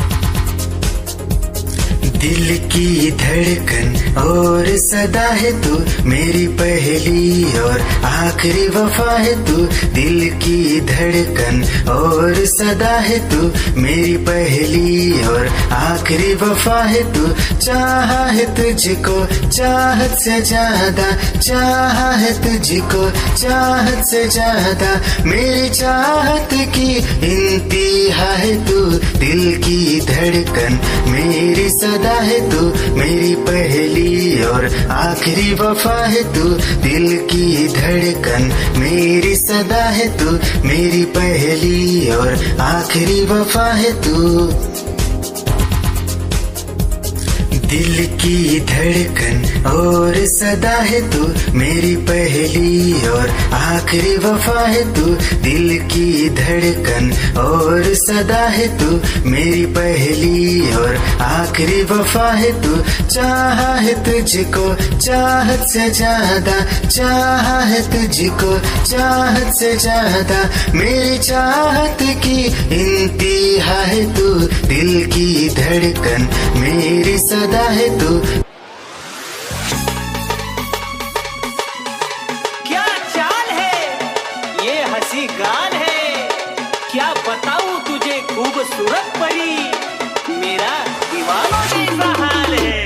दिल की धड़कन और सदा है तू, मेरी पहली और आखिरी वफा है तू। दिल की धड़कन और सदा है तू, मेरी पहली और आखिरी वफा है तू। चाहा है तुझको चाहत से ज्यादा, चाहा है तुझको चाहत से ज्यादा। मेरी चाहत की इंतहा है तू, दिल की धड़कन मेरी सदा है तू। मेरी पहली और आखिरी वफा है तू, दिल की धड़कन मेरी सदा है तू। मेरी पहली और आखिरी वफा है तू। दिल की धड़कन और सदा है तू, मेरी पहली और आखिरी वफा है तू। दिल की धड़कन और सदा है तू, मेरी पहली और आखिरी वफा है तू। चाहा है तुझको चाहत से ज्यादा, चाहा है तुझको चाहत से ज्यादा। मेरी चाहत की इंतहा है तू, दिल की धड़कन मेरी सदा है तू। क्या चाल है ये हंसी गाल है, क्या बताऊं तुझे खूबसूरत परी, मेरा दीवाना जैसा हाल है।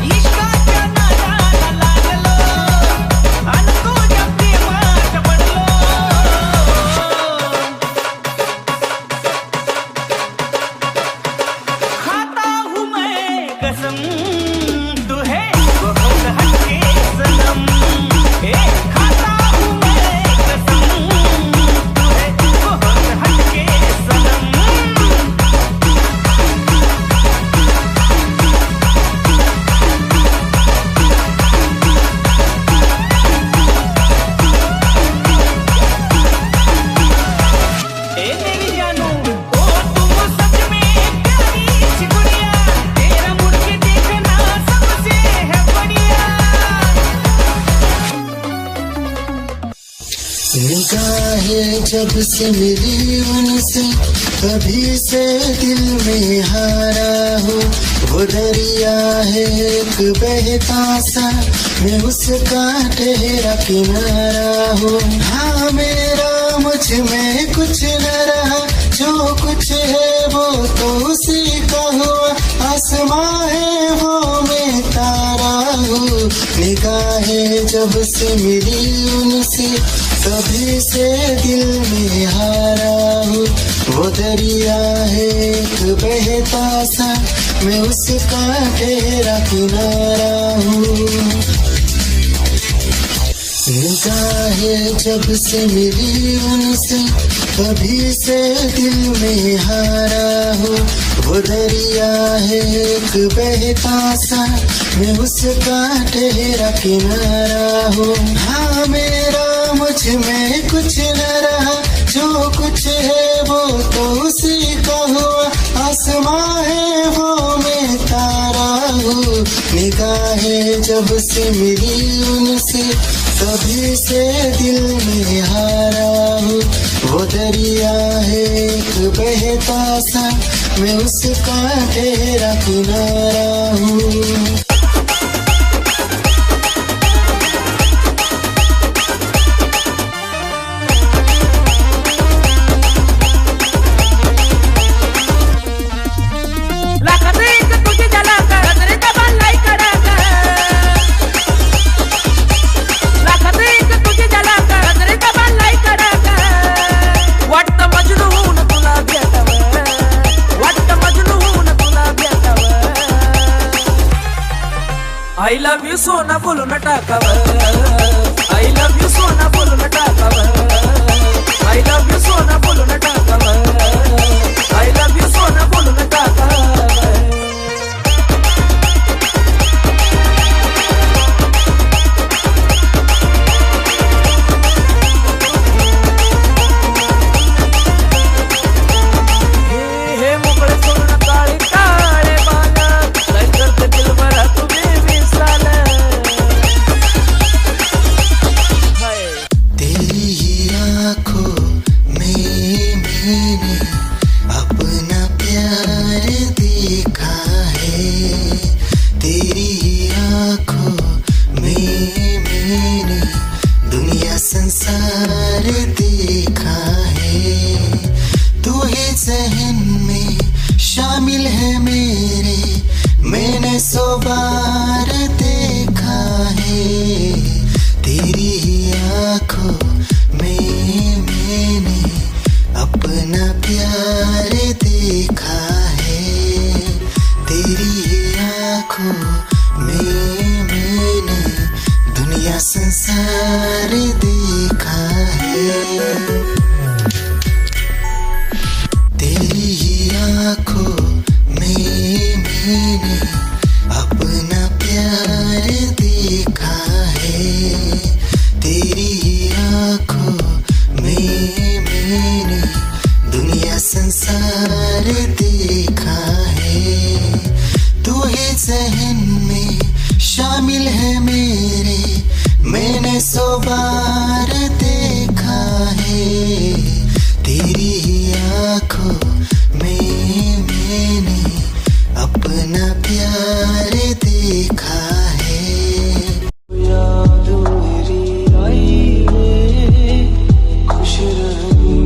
इश्क का क्या नाता जब से मिली उनसे तभी से दिल में हारा हूँ। वो दरिया है एक बहता सा, मैं उसका ठहरा किनारा हूँ। हाँ मेरा मुझ में कुछ न रहा, जो कुछ है वो तो उसी का हुआ। आसमां है वो मैं तारा हूँ। निगाहें जब से मिली उनसे तभी से दिल में हारा हूँ। वो दरिया है एक बहता सा, मैं उसका ठहरा किनारा हूँ। निगाहें जब से मिली उनसे तभी से दिल में हारा हूँ। वो दरिया है एक बहता सा, मैं उसका ठहरा किनारा हूँ। हाँ मेरा मुझ में कुछ न रहा, जो कुछ है वो तो उसी का हुआ। आसमां है वो मैं तारा हूँ। निगाहें जब से मिली उनसे तभी से दिल में हारा हूँ। वो दरिया है एक बहता सा, मैं उसका ठहरा किनारा हूँ। I love you सोना बोलो न टाकावर। I love you सोना बोलो न टाकावर। I love you सोना बोलो न टाकावर। I love you सोना बोलो न टाकावर। हे मोकळे सोना काळे काळे बाला, काय करते दिल भरा तुम्ही विसराल। तेरी ही आँखों में मैंने अपना प्यार देखा है। तेरी ही आँखों में मैंने दुनिया संसार देखा है। तू ही जहन में शामिल है मेरे, मैंने 100 बार देखा है। तेरी ही आँखों में मैंने अपना प्यार देखा है। तेरी ही आँखों में मैंने दुनिया संसार देखा है। तेरी ही आँखों में मैंने अपना प्यार देखा है। तेरी ही आँखों में मैंने दुनिया संसार देखा है। तू ही जहन में शामिल है मेरे, मैंने 100 बार देखा है। तेरी ही आँखों में मैंने अपना प्यार देखा है। याद मेरी आई है, खुश रही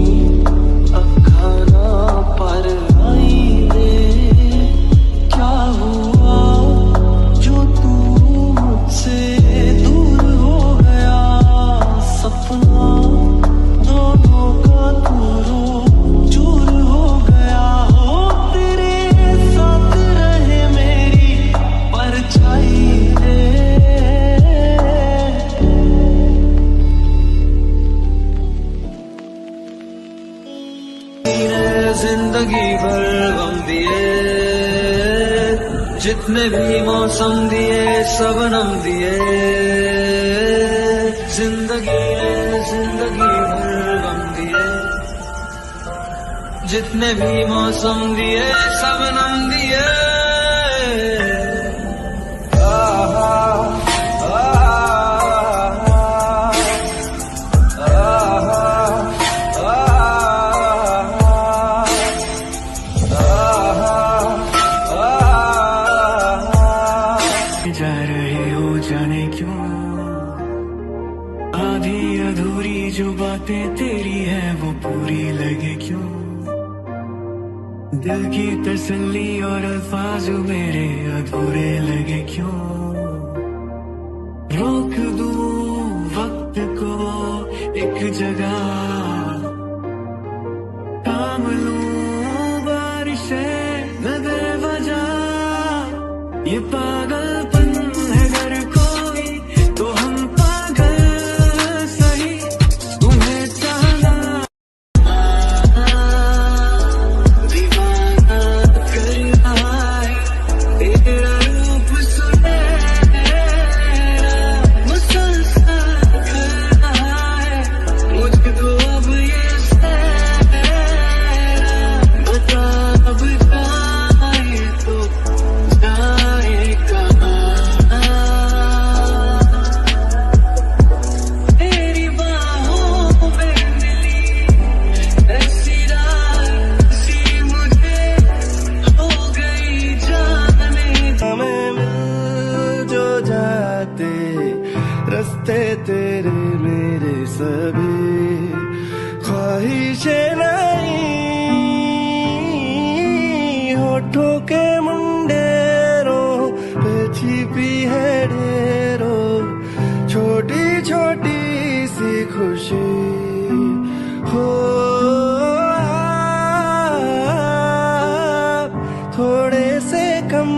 अब खाना पर आई है। क्या हुआ जो तू मुझसे दूर हो गया, सपना दोनों का दूर चूर हो गया। हो तेरे साथ रहे मेरी परछाई रे। जिंदगी भर गम दिए, जितने भी मौसम दिए सबनम दिए। जिंदगी भर गम दिए, जितने भी मौसम दिए सबनम दिए। जा रहे हो जाने क्यों, आधी अधूरी जो बातें तेरी है वो पूरी लगे क्यों, दिल की तसल्ली और अल्फाज मेरे अधूरे लगे क्यों, रोक दूं वक्त को एक जगह, थाम लूं बारिशें न दे वजह, ये पागलपन है अगर कोई तो हम पागल सही, तुम्हें चाहना दीवाना कर रहा है, तेरा रूप सुनहरा मुसलसल कर रहा है, मुझको अब ये सहरा, बता अब जाए तो जाए कहाँ, तेरी बाहों में मिली ऐसी रात सी मुझे हो गई जाने, हमें मिल जो जाते रास्ते तेरे मेरे सभी, ख्वाहिशें नहीं होठों के मुंडेरों पे छिपी है ढेरों, छोटी छोटी सी खुशी हो, थोड़े से कम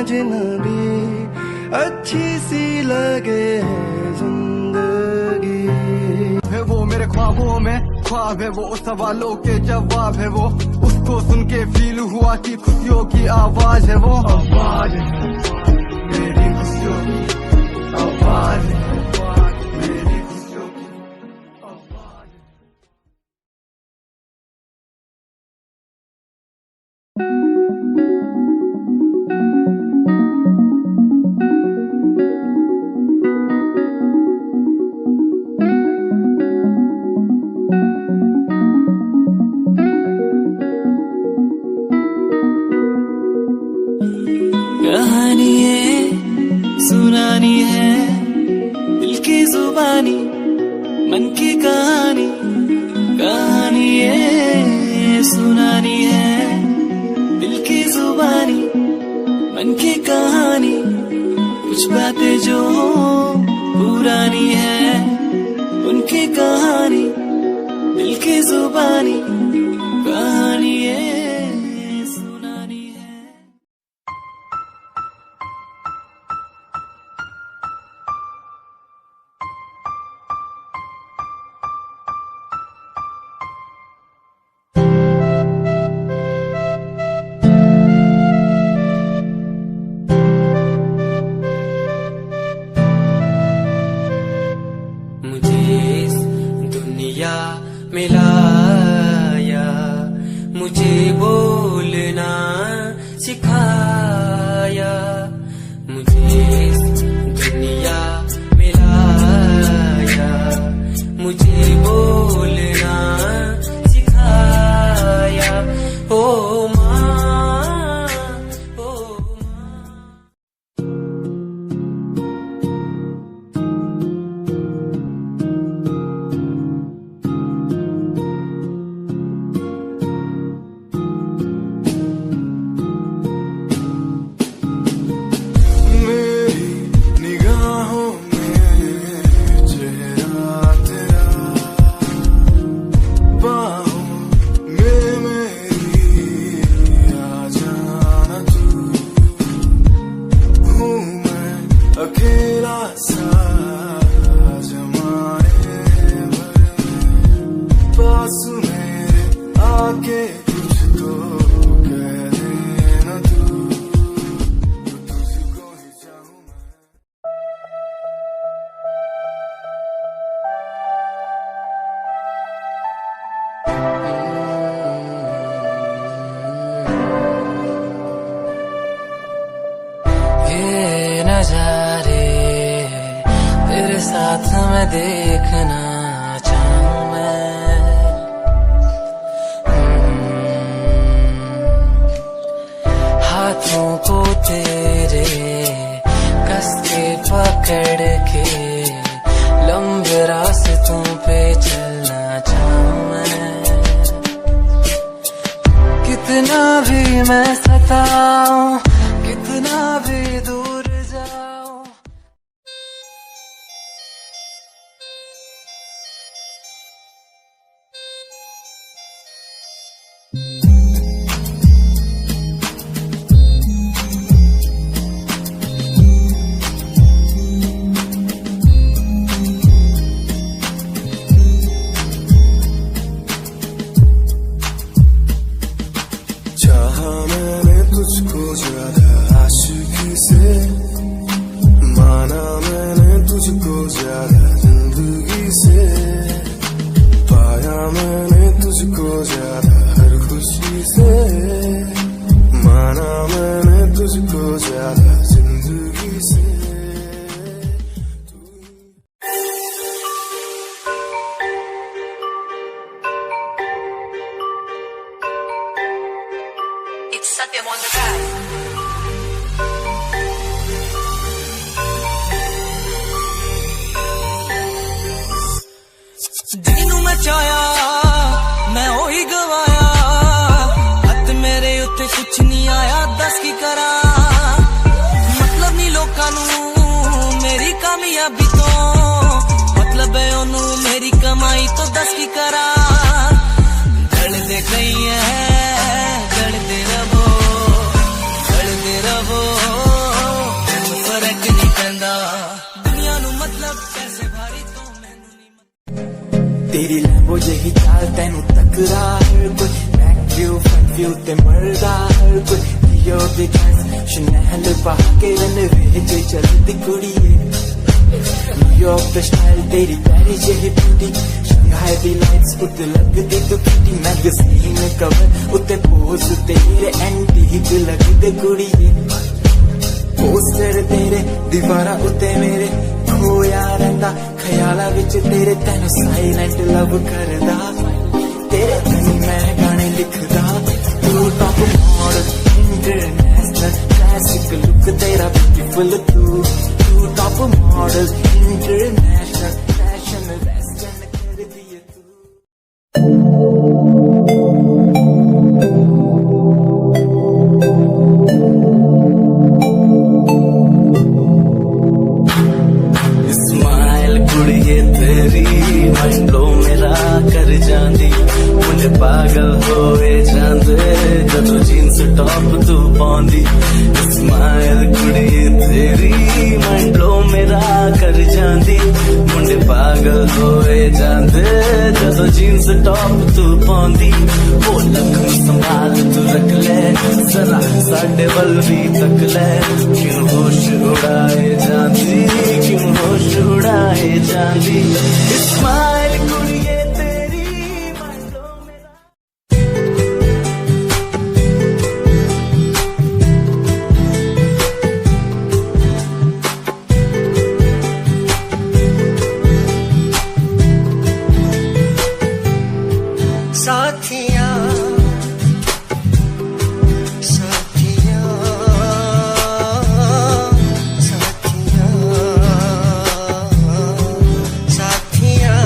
अजनबी अच्छी सी लगे है जिंदगी, है वो मेरे ख्वाबों में ख्वाब है, वो सवालों के जवाब है, वो उसको सुन के फील हुआ कि खुशियों की आवाज है, वो आवाज है मेरी खुशियों की आवाज है, मेरी खुशियों की आवाज है। कहानी है सुनानी है दिल की जुबानी, मन की कहानी, कहानी है सुनानी है दिल की जुबानी, मन की कहानी, कुछ बातें जो पुरानी है उनकी कहानी, दिल की जुबानी, कहानी है सुनानी है। मुझे इस दुनिया में लाया, मुझे बोलना सिखाया, मुझे इस दुनिया में लाया, मुझे बोलना सिखाया, ओ माँ, ओ माँ। निगाहों में चेहरा तेरा, बाहों में मेरी आ जाना तू, हूँ मैं अकेला सा जमाने भर, पास मेरे आके कुछ तो कह देना तू, तुझको ही चाहूँ मैं। ये नजारे तेरे साथ मैं देखना चाहूँ मैं, चढ़ के लंबे रास्तों पे चलना चाहूं मैं। कितना भी मैं सताऊं, कितना भी दूर जाऊं। चाहा मैंने तुझको ज्यादा आशिकी से, माना मैंने तुझको ज्यादा जिंदगी से, पाया मैंने तुझको ज्यादा हर खुशी से, माना मैंने तुझको ज्यादा जिंदगी से। It's Satyam on the track. ਜਿਹਨੂੰ ਮੈਂ ਚਾਹਿਆ ਮੈਂ ਉਹੀ ਗਵਾਇਆ, ਹੱਥ ਮੇਰੇ ਉੱਤੇ ਕੁਛ ਨਹੀਂ ਆਇਆ, ਦੱਸ ਕੀ ਕਰਾਂ। ਮਤਲਬ ਨਹੀਂ ਲੋਕਾਂ ਨੂੰ ਮੇਰੀ ਕਾਮਯਾਬੀ ਤੋਂ, ਮਤਲਬ ਹੈ ਉਹਨੂੰ ਮੇਰੀ ਕਮਾਈ ਤੋਂ, ਦੱਸ ਕੀ ਕਰਾਂ। ਜਲਦੇ ਗਈ ਹੈ ਜਲਦੇ ਰਵੋ, ਜਲਦੇ ਰਵੋ, ਫਰਕ ਨਹੀਂ ਪੈਂਦਾ ਦੁਨੀਆ ਨੂੰ, ਮਤਲਬ ਪੈਸੇ ਭਾਰੀ ਤੋਂ ਮੈਨੂੰ ਨਹੀਂ। तेरी लैम्बो यही चाल तेनू तकरा हर कोई, बैक व्यू फ्रंट व्यू ते मरदा हर कोई। लियो दी ड्रेस शनैल पा के रनवे ते चलदी कुड़िए, न्यूयॉर्क दा स्टाइल तेरी प्यारी यही ब्यूटी, शंघाई दी लाइट्स उत्ते लगदी तू किटी, मैगज़ीन कवर उत्ते पोज तेरे एंटीक लगदे कुड़िए। पोस्टर तेरे दीवारा उत्ते मेरे खोया रहिंदा, ख्याला विच तेरे तैनू साइलेंट लव करदा, तेरे धनी मैं गाने लिखदा। तू top model international classic look तेरा ब्यूटीफुल, तू top model international fashion western कर दिए तू। स्माइल कुड़िए तेरी मंडो मेरा कर जांदी, मुझे पागल होए जांदे जदों जीन्स टॉप तू पाउंदी। स्माइल कुड़िए तेरी मंडो मेरा कर जांदी, मुझे पागल होए जांदे जदों जीन्स टॉप तू पाउंदी। वो लखन संभाल तू रख ले जरा साडे वल भी तक ले, क्यों होश उड़ाए जांदी, क्यों होश उड़ाए जांदी। स्माइल कुड़िए तेरी मंडो मेरा। साथिया साथिया साथिया साथिया,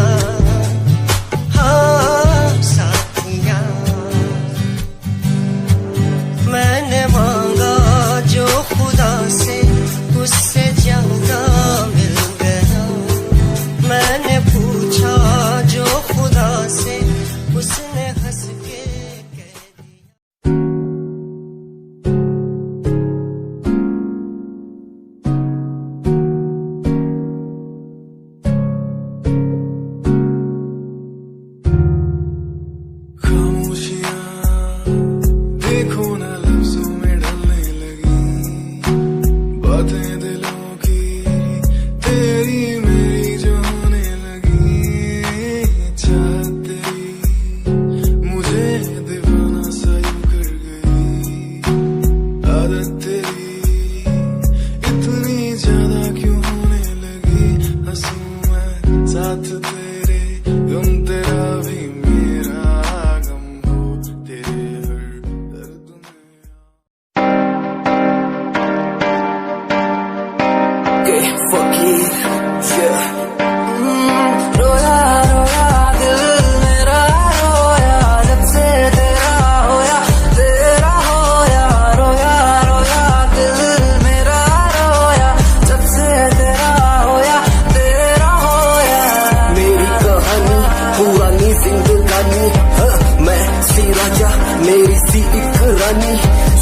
हाँ साथिया। मैंने मांगा जो खुदा से उससे ज्यादा मिल गया, मैंने पूछा जो खुदा से उसने हंस के कह दिया। खामोशियां देखो ना लफ्जों में ढलने लगी, बातें दिलों की तेरी मेरी जो होने लगी। चाहत तेरी मुझे दीवाना सा यूं कर गई, आदत तेरी इतनी ज्यादा क्यों होने लगी। हंसूं मैं साथ तेरे, गम तेरा भी मेरा गम हो, तेरे हर दर्द में। Okay, fuck yeah.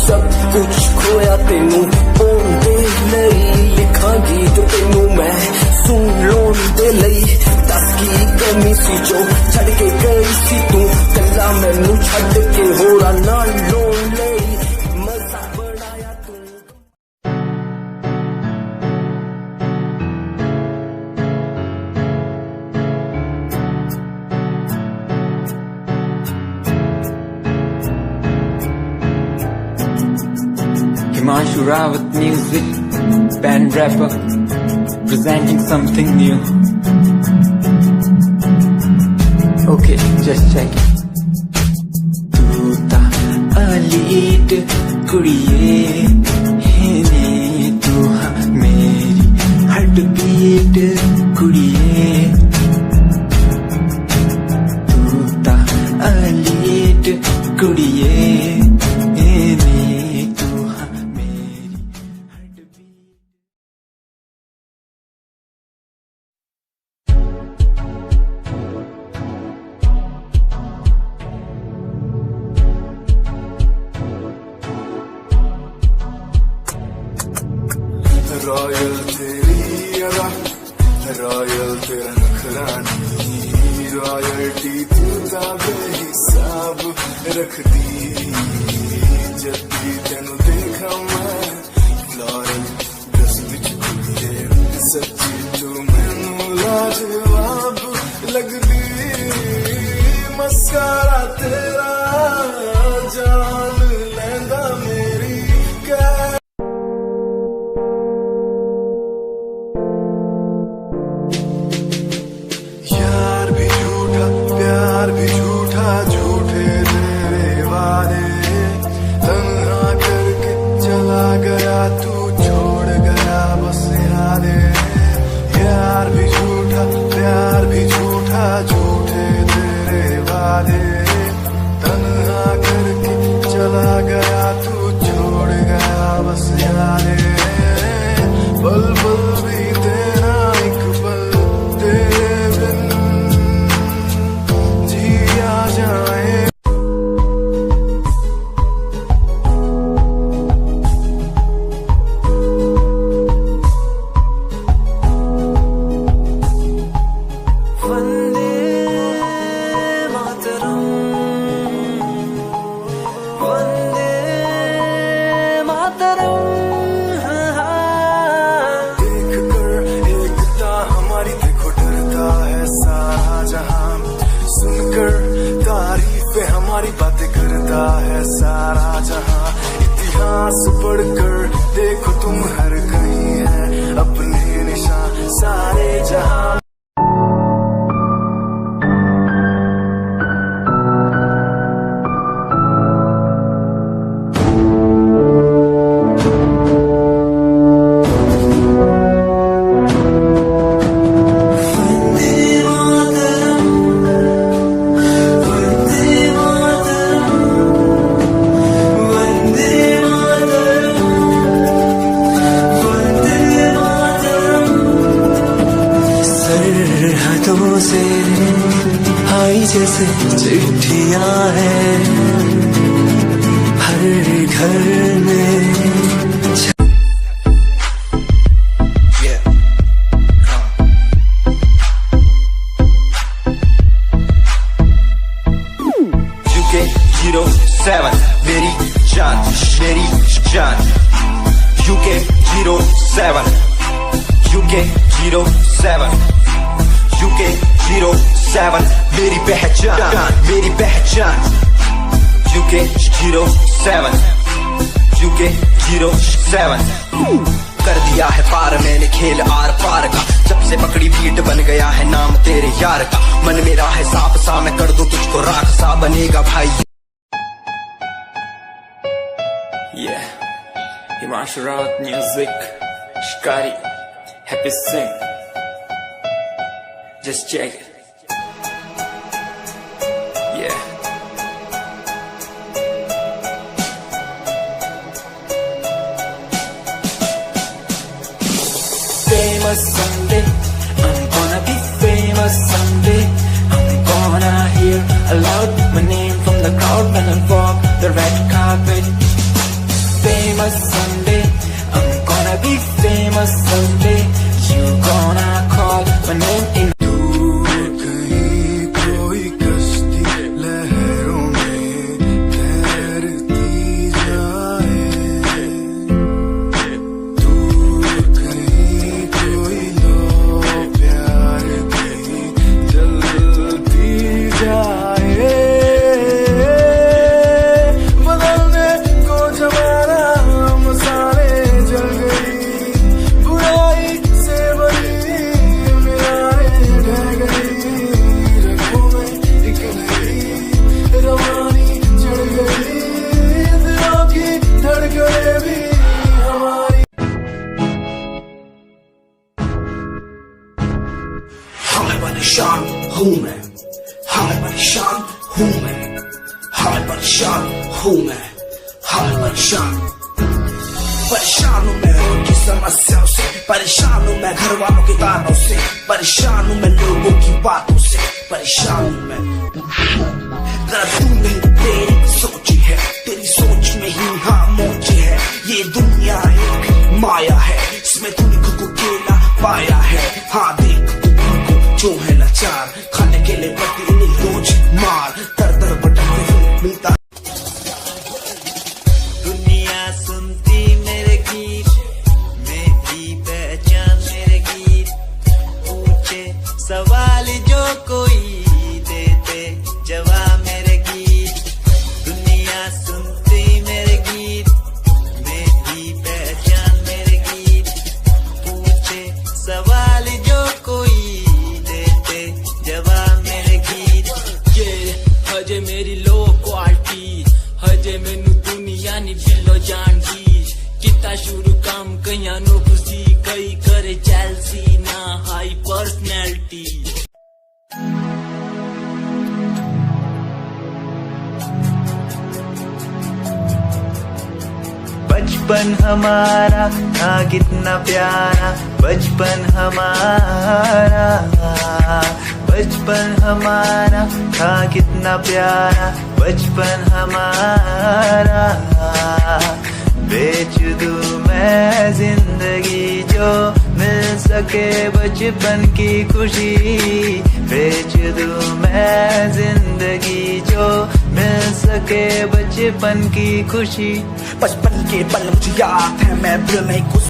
सब कुछ खोया तेनू पाउण दे लई लिखा गीत तेनू मैं सुन लोन दे लई दस की कमी सी जो छड़ के गई सी तू कला मैनू छड़ के होरा ना लोन लई मजा बनाया तू Himanshu Rawat music, band rapper, presenting something new. Okay, just check it. Tu ta alit kuriye, hene tu ha meri heartbeat kuriye. Tu ta alit kuriye, hene. Royal तेरी अदा रॉयल तेरा नखरानी रॉयल्टी तू ता बेहिसाब रख दी जब भी तेनू देखा मैं फ्लोरल ड्रेस विच कुड़िए सच्ची तू मैनू लाजवाब लगदी मस्कारा तेरा जान लैंदा मेरी हमारी बातें करता है सारा जहां इतिहास पढ़कर देखो तुम हर कहीं है अपने निशान सारे जहां से आई जैसे चिट्ठियां हैं हर घर में UK 07 मेरी जान UK 07 UK 07 UK 07 मेरी पहचान UK 07 UK 07 कर दिया है पार मैंने खेल आर पार का जब से पकड़ी बीट बन गया है नाम तेरे यार का मन मेरा है साफ सा मैं कर दूं तुझको राख सा बनेगा भाई Yeah, Himanshu Rawat music, Shikari, Happy Sing. Just check it. Yeah. Famous someday, I'm gonna be famous someday. I'm gonna hear aloud my name from the crowd when I walk the red carpet. famous someday. I'm gonna be famous someday. You gonna call my name in. परेशान हूँ मैं, हाँ परेशान हूँ मैं, हाँ परेशान हूँ मैं, हाँ परेशान हूँ मैं उनकी समस्याओं से, परेशान हूँ मैं घर वालों के तानों से, परेशान हूँ मैं लोगों की बातों से, परेशान हूँ मैं। जरा तू नहीं तेरी सोची है, तेरी सोच में ही हाँ मोची है, ये दुनिया एक माया है, इसमें तूने खुद को अकेला पाया है। हाँ देख जो है लाचार, खाने के लिए पड़ती इन्हें रोज मार, दर दर भटकते हुए मिलता। दुनिया सुनती मेरे गीत, मेरी पहचान मेरे गीत, पूछे सवाल जो कोई देते जवाब मेरे गीत। दुनिया सुनती मेरे गीत, मेरी पहचान मेरे गीत, पूछे सवाल जो कोई जवाब मेरे गीत। ये हजे मेरी लो क्वालिटी, हजे मैनू दुनिया नी दिलो जानदी, किता शुरू काम कईयां नो खुशी, कई करे जेलसी ना हाई पर्सनैलिटी। बचपन हमारा था कितना प्यारा, बचपन हमारा, बचपन हमारा था कितना प्यारा, बचपन हमारा। बेच दूं मैं जिंदगी जो मिल सके बचपन की खुशी, बेच दूं मैं जिंदगी जो मिल सके बचपन की खुशी। बचपन के पल मुझे याद है, मैं भूल नहीं कुछ